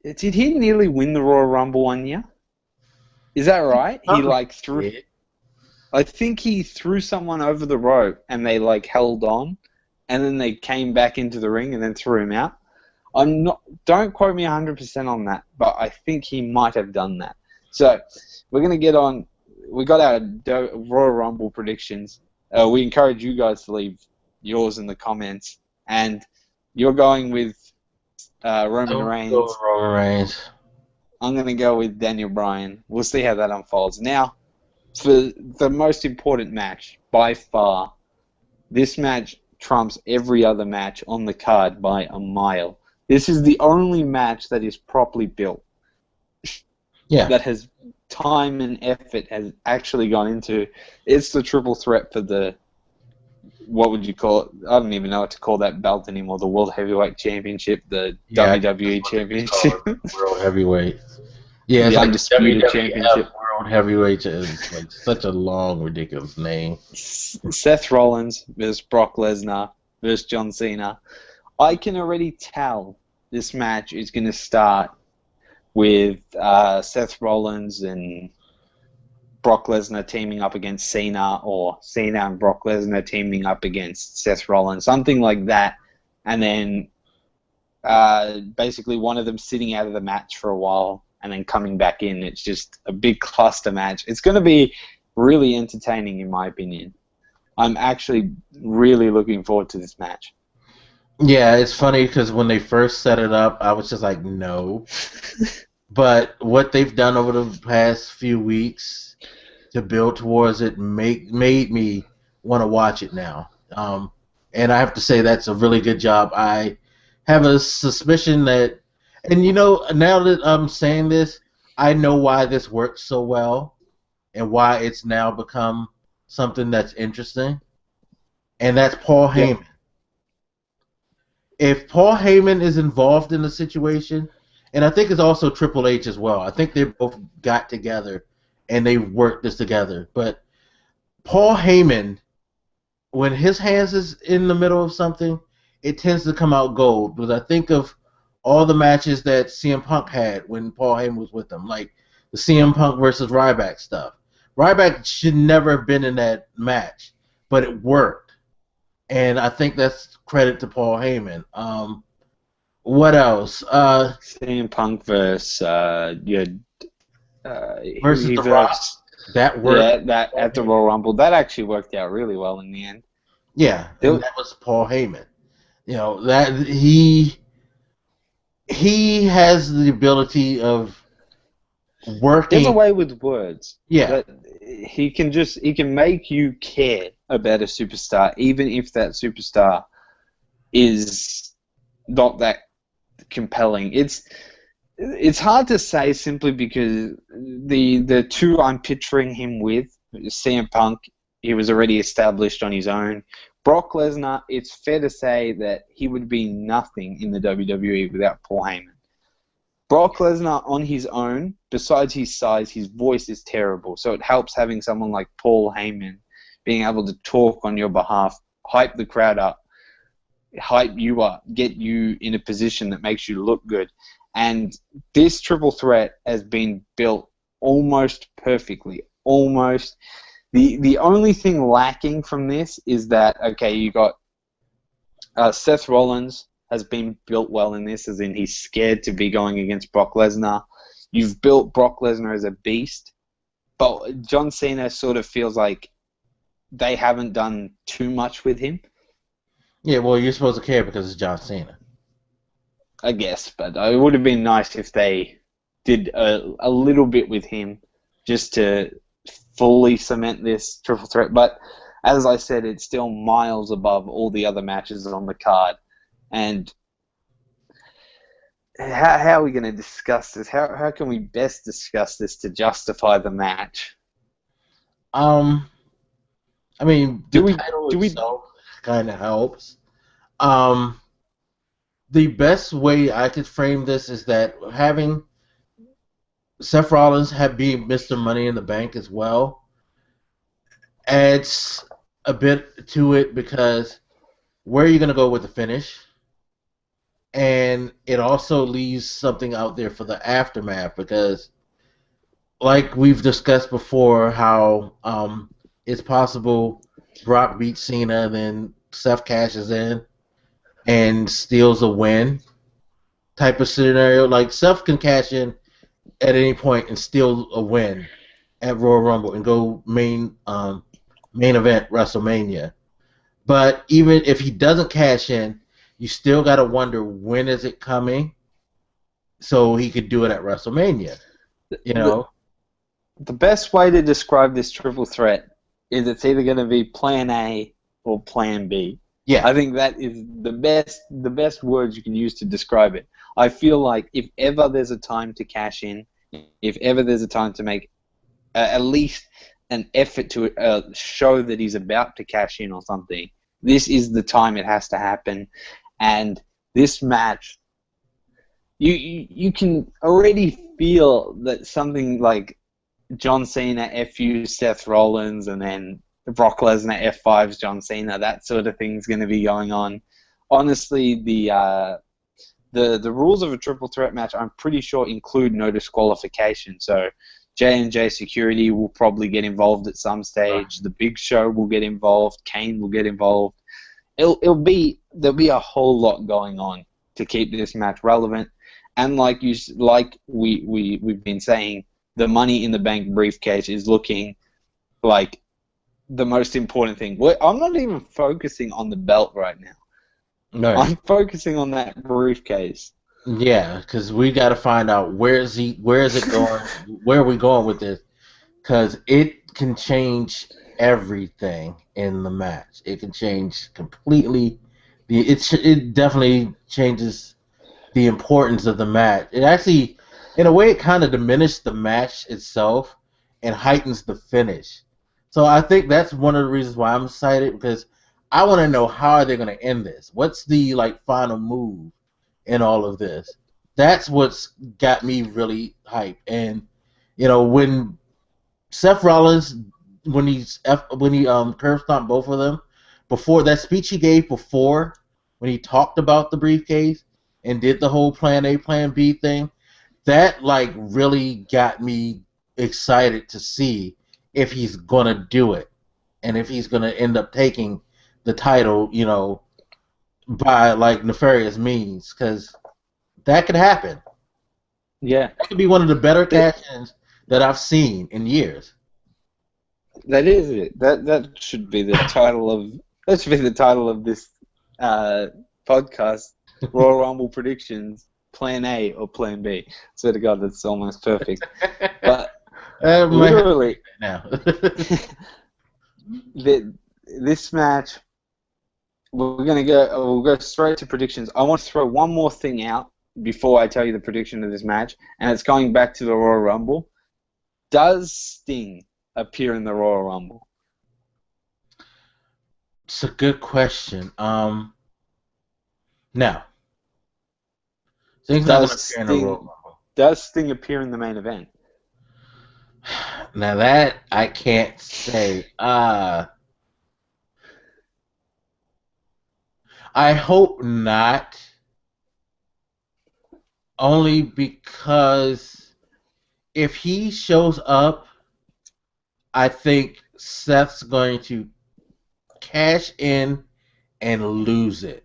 did he nearly win the Royal Rumble one year? Is that right? He threw. I think he threw someone over the rope and they held on, and then they came back into the ring and then threw him out. Don't quote me 100% on that, but I think he might have done that. So we're gonna get on. We got our Royal Rumble predictions. We encourage you guys to leave yours in the comments, and you're going with Roman Reigns. Roman Reigns. I'm gonna go with Daniel Bryan. We'll see how that unfolds. Now, for the most important match by far, this match trumps every other match on the card by a mile. This is the only match that is properly built. Yeah. That has time and effort has actually gone into. It's the triple threat for the, what would you call it? I don't even know what to call that belt anymore. The World Heavyweight Championship, the WWE Championship. World Heavyweight. Yeah, it's the like Undisputed WWF Championship. World Heavyweight is such a long, ridiculous name. Seth Rollins versus Brock Lesnar versus John Cena. I can already tell this match is going to start with Seth Rollins and Brock Lesnar teaming up against Cena, or Cena and Brock Lesnar teaming up against Seth Rollins, something like that. And then basically one of them sitting out of the match for a while and then coming back in. It's just a big cluster match. It's going to be really entertaining, in my opinion. I'm actually really looking forward to this match. Yeah, it's funny because when they first set it up, I was just like, no. But what they've done over the past few weeks to build towards it made me want to watch it now. And I have to say that's a really good job. I have a suspicion that, and now that I'm saying this, I know why this works so well and why it's now become something that's interesting. And that's Paul Heyman. if Paul Heyman is involved in the situation, and I think it's also Triple H as well. I think they both got together and they worked this together. But Paul Heyman, when his hands is in the middle of something, it tends to come out gold. Because I think of all the matches that CM Punk had when Paul Heyman was with him, like the CM Punk versus Ryback stuff. Ryback should never have been in that match, but it worked, and I think that's credit to Paul Heyman. What else? CM Punk versus Versus he The Rock, versed that worked. yeah that at the Royal Rumble that actually worked out really well in the end. Yeah, and that was Paul Heyman. You know that he has the ability of He has a working. way with words Yeah, that he can make you care about a superstar, even if that superstar is not that compelling. It's hard to say simply because the two I'm picturing him with, CM Punk, he was already established on his own. Brock Lesnar, it's fair to say that he would be nothing in the WWE without Paul Heyman. Brock Lesnar on his own, besides his size, his voice is terrible. So it helps having someone like Paul Heyman being able to talk on your behalf, hype the crowd up, hype you up, get you in a position that makes you look good. And this triple threat has been built almost perfectly. Almost. The only thing lacking from this is that, okay, you got Seth Rollins has been built well in this, as in he's scared to be going against Brock Lesnar. You've built Brock Lesnar as a beast, but John Cena sort of feels like they haven't done too much with him. yeah. Well, you're supposed to care because it's John Cena. I guess, but it would have been nice if they did a little bit with him just to fully cement this triple threat. But as I said, it's still miles above all the other matches on the card. And how are we going to discuss this? How can we best discuss this to justify the match? I mean, the Do we title do we itself kind of helps. Um, the best way I could frame this is that having Seth Rollins have be Mr. Money in the Bank as well adds a bit to it because where are you going to go with the finish? And it also leaves something out there for the aftermath because, like we've discussed before, how it's possible Brock beats Cena and then Seth cashes in and steals a win type of scenario. Like Seth can cash in at any point and steal a win at Royal Rumble and go main event WrestleMania. But even if he doesn't cash in, you still got to wonder when is it coming, so he could do it at WrestleMania. You know? the best way to describe this triple threat is it's either going to be Plan A or Plan B. Yeah. I think that is the best words you can use to describe it. I feel like if ever there's a time to cash in, if ever there's a time to make at least an effort to show that he's about to cash in or something, this is the time it has to happen. And this match, you can already feel that something like John Cena FU Seth Rollins and then Brock Lesnar F5's John Cena, that sort of thing's going to be going on. Honestly, the rules of a triple threat match, I'm pretty sure, include no disqualification. So J&J Security will probably get involved at some stage. The Big Show will get involved. Kane will get involved. There'll be a whole lot going on to keep this match relevant. And like we've been saying, the Money in the Bank briefcase is looking like the most important thing. I'm not even focusing on the belt right now. No. I'm focusing on that briefcase. Yeah, because we got to find out where is it going, where are we going with this, because it can change everything in the match. It can change completely. It definitely changes the importance of the match. It actually, in a way, it kind of diminished the match itself and heightens the finish. So I think that's one of the reasons why I'm excited, because I want to know how are they going to end this? What's the final move in all of this? That's what's got me really hyped. And when Seth Rollins, when he curb stomped both of them, before that speech he gave before, when he talked about the briefcase and did the whole Plan A, Plan B thing, that really got me excited to see if he's gonna do it and if he's gonna end up taking the title, by nefarious means, because that could happen. Yeah, That could be one of the better cash-ins that I've seen in years. that is it. That should be the title of this podcast. Royal Rumble predictions: Plan A or Plan B. Swear to God, that's almost perfect. But literally, now. This match, we'll go straight to predictions. I want to throw one more thing out before I tell you the prediction of this match, and it's going back to the Royal Rumble. Does Sting appear in the Royal Rumble? It's a good question. Now, Sting's not going to appear in the Royal Rumble. Does Sting appear in the main event? Now that I can't say. I hope not. Only because if he shows up, I think Seth's going to cash in and lose it.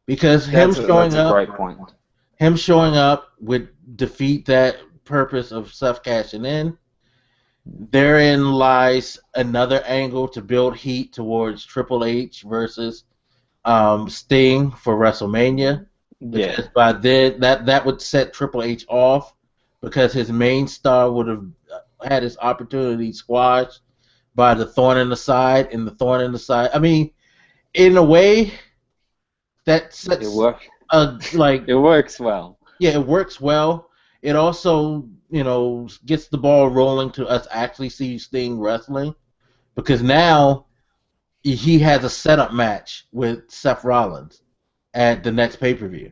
Because that's a great point. Him showing up would defeat that purpose of Seth cashing in. Therein lies another angle to build heat towards Triple H versus Sting for WrestleMania. Yeah. Because by then that would set Triple H off, because his main star would have had his opportunity squashed by the thorn in the side. And the thorn in the side, I mean, in a way, that sets it works. It works well. Yeah, it works well. It also, gets the ball rolling to us actually see Sting wrestling, because now he has a setup match with Seth Rollins at the next pay-per-view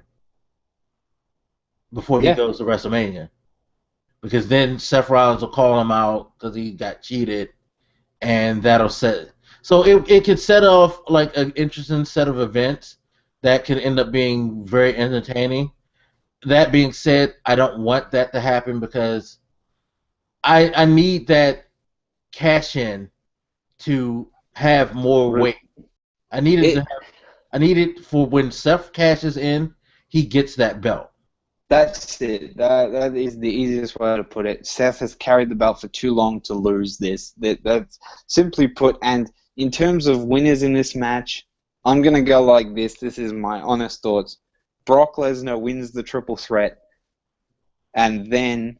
before he goes to WrestleMania. Because then Seth Rollins will call him out because he got cheated, and that'll set. So it could set off an interesting set of events that could end up being very entertaining. That being said, I don't want that to happen, because I need that cash in to have more weight. I need it for when Seth cashes in, he gets that belt. That's it. That is the easiest way to put it. Seth has carried the belt for too long to lose this. That's simply put. And in terms of winners in this match, I'm gonna go like this. This is my honest thoughts. Brock Lesnar wins the triple threat, and then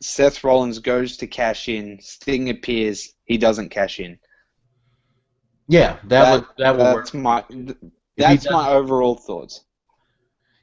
Seth Rollins goes to cash in. Sting appears. He doesn't cash in. Yeah, that would work. That's my overall thoughts.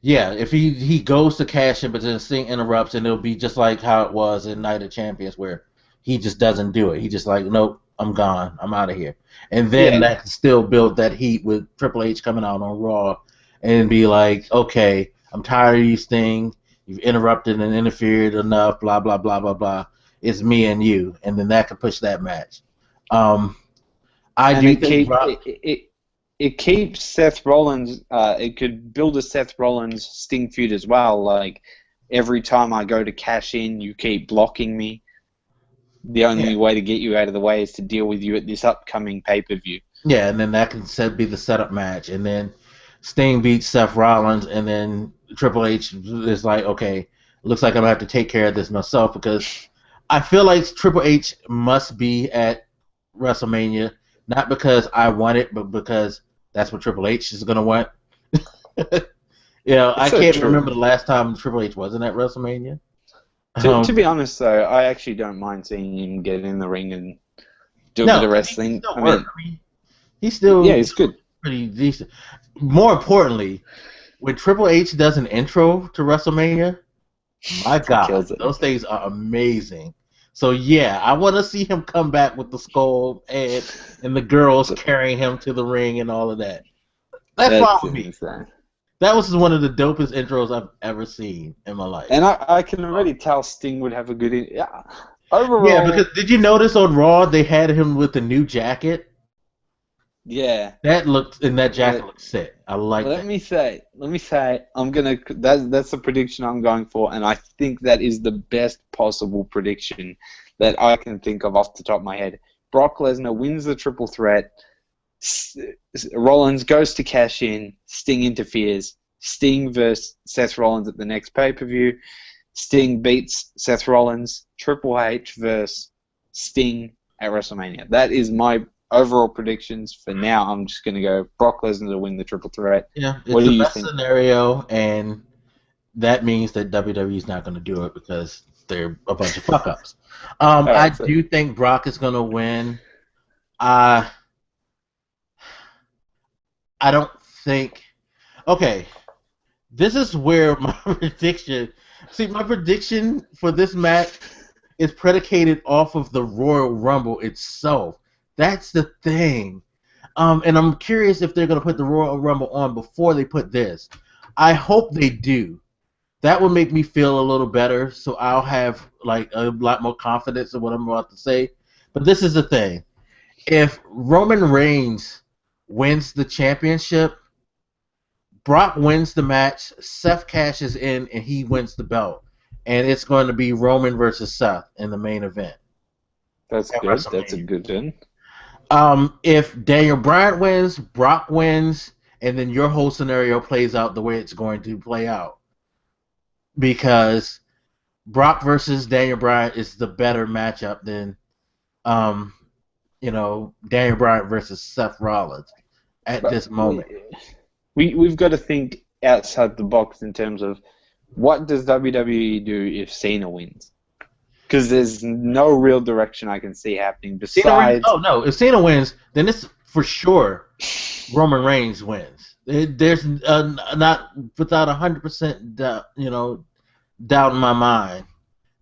Yeah, if he goes to cash in, but then Sting interrupts, and it'll be just like how it was in Night of Champions, where he just doesn't do it. He just nope, I'm gone. I'm out of here. And then that can still build that heat with Triple H coming out on Raw and be like, okay, I'm tired of you, Sting. You've interrupted and interfered enough, blah, blah, blah, blah, blah. It's me and you. And then that could push that match. It keeps Seth Rollins, it could build a Seth Rollins Sting feud as well. Like, every time I go to cash in, you keep blocking me. The only way to get you out of the way is to deal with you at this upcoming pay-per-view. Yeah, and then that can be the setup match. And then Sting beats Seth Rollins, and then Triple H is like, okay, looks like I'm going to have to take care of this myself, because I feel like Triple H must be at WrestleMania, not because I want it, but because that's what Triple H is going to want. I can't remember the last time Triple H wasn't at WrestleMania. To be honest, though, I actually don't mind seeing him get in the ring and do a bit of wrestling. He's still he's good, pretty decent. More importantly, when Triple H does an intro to WrestleMania, my God, those things are amazing. So yeah, I want to see him come back with the skull and the girls carrying him to the ring and all of that. That's fine That's with me. insane. That was one of the dopest intros I've ever seen in my life. And I can already tell Sting would have a good... Yeah. Yeah, Overall... because did you notice on Raw they had him with the new jacket? Yeah. That jacket looked sick. I like Let that. me say, that's the prediction I'm going for, and I think that is the best possible prediction that I can think of off the top of my head. Brock Lesnar wins the triple threat. Rollins goes to cash in. Sting interferes. Sting versus Seth Rollins at the next pay-per-view. Sting beats Seth Rollins. Triple H versus Sting at WrestleMania. That is my overall predictions. For now, I'm just going to go Brock Lesnar to win the triple threat. Yeah, What it's do the you best think? scenario, and that means that WWE's not going to do it because they're a bunch of fuck ups. All I right, so do think Brock is going to win. I I don't think. Okay, this is where my prediction. See, my prediction for this match is predicated off of the Royal Rumble itself. That's the thing. And I'm curious if they're going to put the Royal Rumble on before they put this. I hope they do. That would make me feel a little better, so I'll have like a lot more confidence in what I'm about to say. But this is the thing: if Roman Reigns wins the championship, Brock wins the match, Seth cashes in, and he wins the belt, and it's going to be Roman versus Seth in the main event that's at good. That's a WrestleMania. good one. If Daniel Bryan wins, Brock wins, and then your whole scenario plays out the way it's going to play out. Because Brock versus Daniel Bryan is the better matchup than, Daniel Bryan versus Seth Rollins at But this moment. we've got to think outside the box in terms of what does WWE do if Cena wins? Because there's no real direction I can see happening besides... If Cena wins, then it's for sure Roman Reigns wins. There's not without 100% doubt in my mind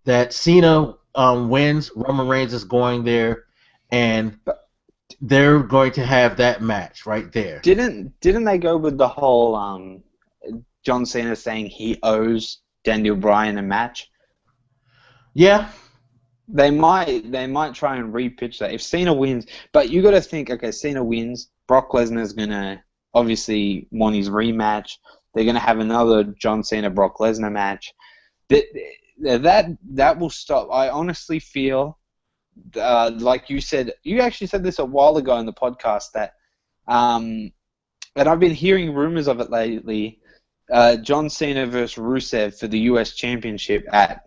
that Cena wins. Roman Reigns is going there, and they're going to have that match right there. Didn't they go with the whole John Cena saying he owes Daniel Bryan a match? Yeah. They might try and repitch that if Cena wins, but you got to think, okay, Cena wins, Brock Lesnar's gonna obviously want his rematch. They're gonna have another John Cena Brock Lesnar match. That will stop. I honestly feel, like you said, you actually said this a while ago in the podcast that, and I've been hearing rumors of it lately. John Cena versus Rusev for the US Championship at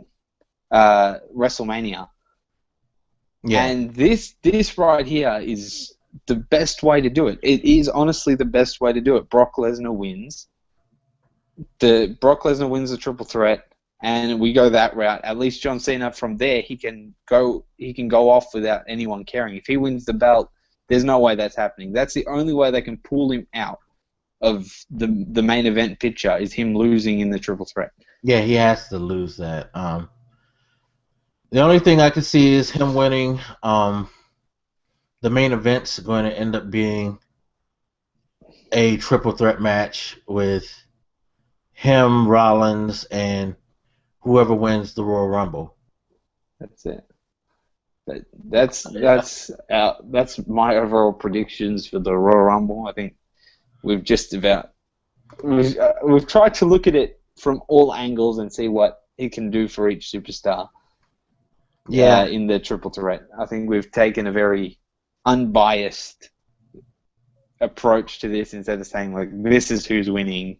WrestleMania. Yeah. And this right here is the best way to do it. It is honestly the best way to do it. Brock Lesnar wins. Brock Lesnar wins the triple threat, and we go that route. At least John Cena from there he can go off without anyone caring. If he wins the belt, there's no way that's happening. That's the only way they can pull him out of the main event picture is him losing in the triple threat. Yeah, he has to lose that. The only thing I can see is him winning. The main event's going to end up being a triple threat match with him, Rollins, and whoever wins the Royal Rumble. That's it. That's my overall predictions for the Royal Rumble. I think we've tried to look at it from all angles and see what it can do for each superstar. Yeah. In the triple threat, I think we've taken a very unbiased approach to this instead of saying like this is who's winning.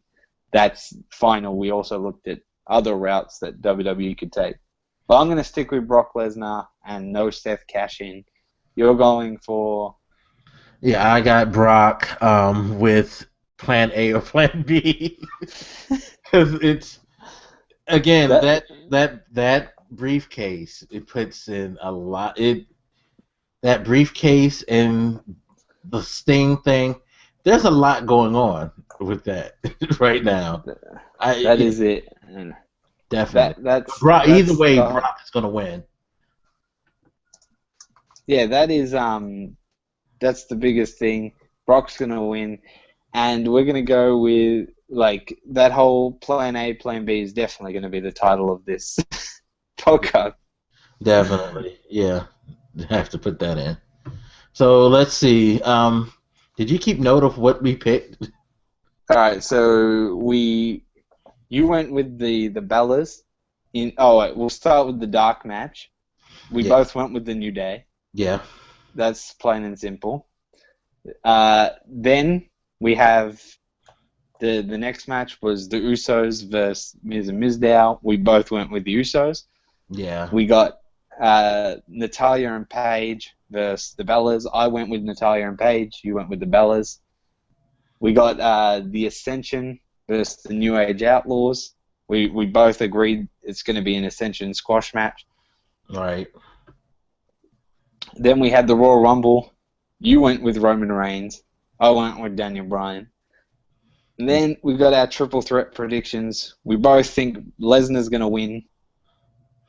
That's final. We also looked at other routes that WWE could take. But I'm going to stick with Brock Lesnar and no Seth cash-in. You're going for... Yeah, I got Brock with Plan A or Plan B. Because it's, again, that briefcase, it puts in a lot. That briefcase and the Sting thing, there's a lot going on with that right now. That is it. And definitely. that's Either way, Brock is going to win. Yeah, that is that's the biggest thing. Brock's gonna win, and we're gonna go with like that whole Plan A, Plan B is definitely gonna be the title of this podcast. Definitely, yeah. Have to put that in. So let's see. Did you keep note of what we picked? All right, so you went with the Bellas in. Oh, wait, we'll start with the dark match. We Yeah, both went with the New Day. yeah, That's plain and simple. Then we have the next match was the Usos versus Miz and Mizdow. We both went with the Usos. yeah. We got Natalia and Paige versus the Bellas. I went with Natalia and Paige. You went with the Bellas. We got the Ascension versus the New Age Outlaws. We both agreed it's going to be an Ascension squash match. Right. Then we had the Royal Rumble. You went with Roman Reigns. I went with Daniel Bryan. And then we got our triple threat predictions. We both think Lesnar's going to win.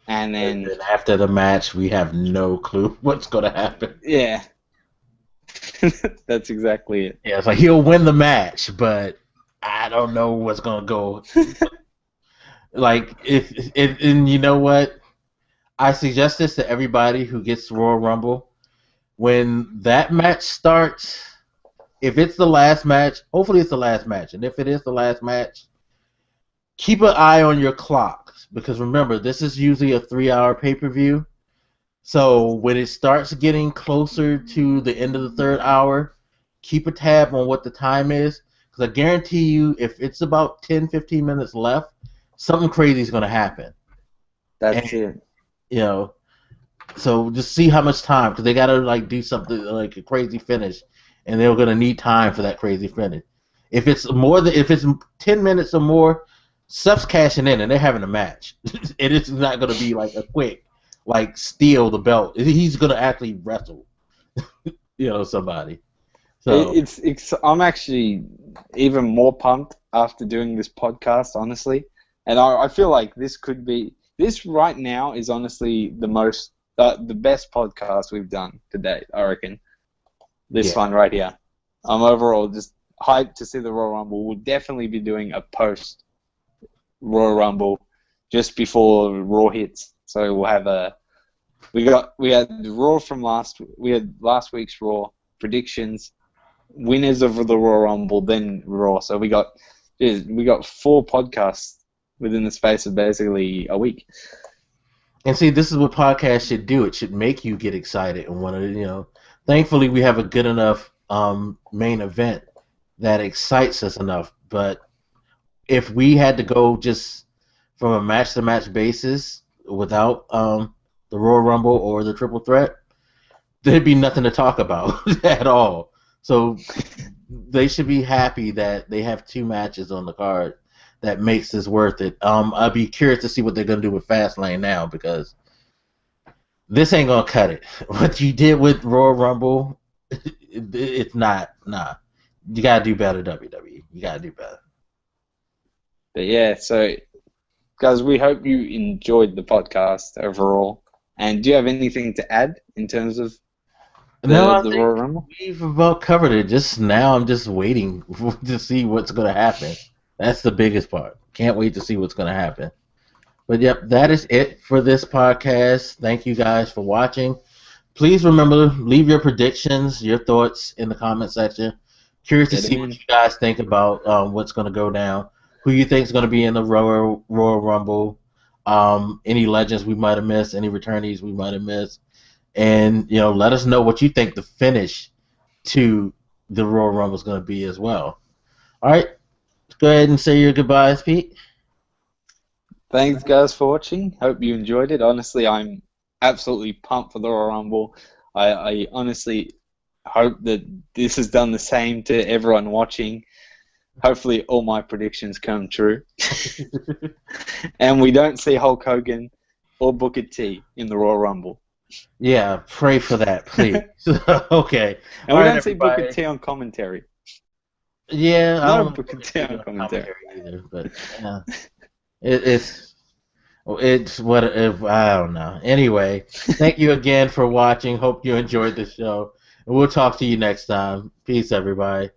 And And then, then after the match, we have no clue what's going to happen. yeah. That's exactly it. Yeah, it's like he'll win the match, but I don't know what's going to go. Like, if and you know what? I suggest this to everybody who gets Royal Rumble. When that match starts, if it's the last match, hopefully it's the last match. And if it is the last match, keep an eye on your clocks. Because remember, this is usually a 3-hour pay-per-view. So when it starts getting closer to the end of the third hour, keep a tab on what the time is. Because I guarantee you, if it's about 10, 15 minutes left, something crazy is going to happen. That's And, it. you know, so just see how much time, because they got to like do something like a crazy finish, and they're going to need time for that crazy finish. If it's 10 minutes or more, Seth's cashing in and they're having a match. And it's not going to be like a quick, like steal the belt. He's going to actually wrestle, somebody. So It's I'm actually even more pumped after doing this podcast, honestly. And I feel like this right now is honestly the best podcast we've done to date, I reckon. This yeah, one right here. I'm overall just hyped to see the Royal Rumble. We'll definitely be doing a post Royal Rumble just before Raw hits. So we'll have we had the Raw from we had last week's Raw predictions, winners of the Royal Rumble, then Raw. So we got 4 podcasts within the space of basically a week. and see, this is what podcasts should do. It should make you get excited and want to, Thankfully, we have a good enough main event that excites us enough. But if we had to go just from a match-to-match basis without the Royal Rumble or the Triple Threat, there'd be nothing to talk about at all. So they should be happy that they have 2 matches on the card that makes this worth it. I'd be curious to see what they're going to do with Fastlane now, because this ain't going to cut it. What you did with Royal Rumble, it's not. Nah. You got to do better, WWE. You got to do better. But yeah, so guys, we hope you enjoyed the podcast overall. And do you have anything to add in terms of No, the Royal Rumble? we've about covered it. Just now, I'm just waiting to see what's going to happen. That's the biggest part. Can't wait to see what's going to happen. But yep, that is it for this podcast. Thank you guys for watching. Please remember, leave your predictions, your thoughts in the comment section. Curious to see what you guys think about what's going to go down. Who you think is going to be in the Royal Rumble. Any legends we might have missed, any returnees we might have missed. And, let us know what you think the finish to the Royal Rumble is going to be as well. All right. Let's go ahead and say your goodbyes, Pete. Thanks, guys, for watching. Hope you enjoyed it. Honestly, I'm absolutely pumped for the Royal Rumble. I honestly hope that this has done the same to everyone watching. Hopefully, all my predictions come true. And we don't see Hulk Hogan or Booker T in the Royal Rumble. Yeah, pray for that, please. Okay. And we don't see Booker T on commentary. Yeah, I No don't Booker T on commentary either, but it's It's what if I don't know. Anyway, thank you again for watching. Hope you enjoyed the show. And we'll talk to you next time. Peace, everybody.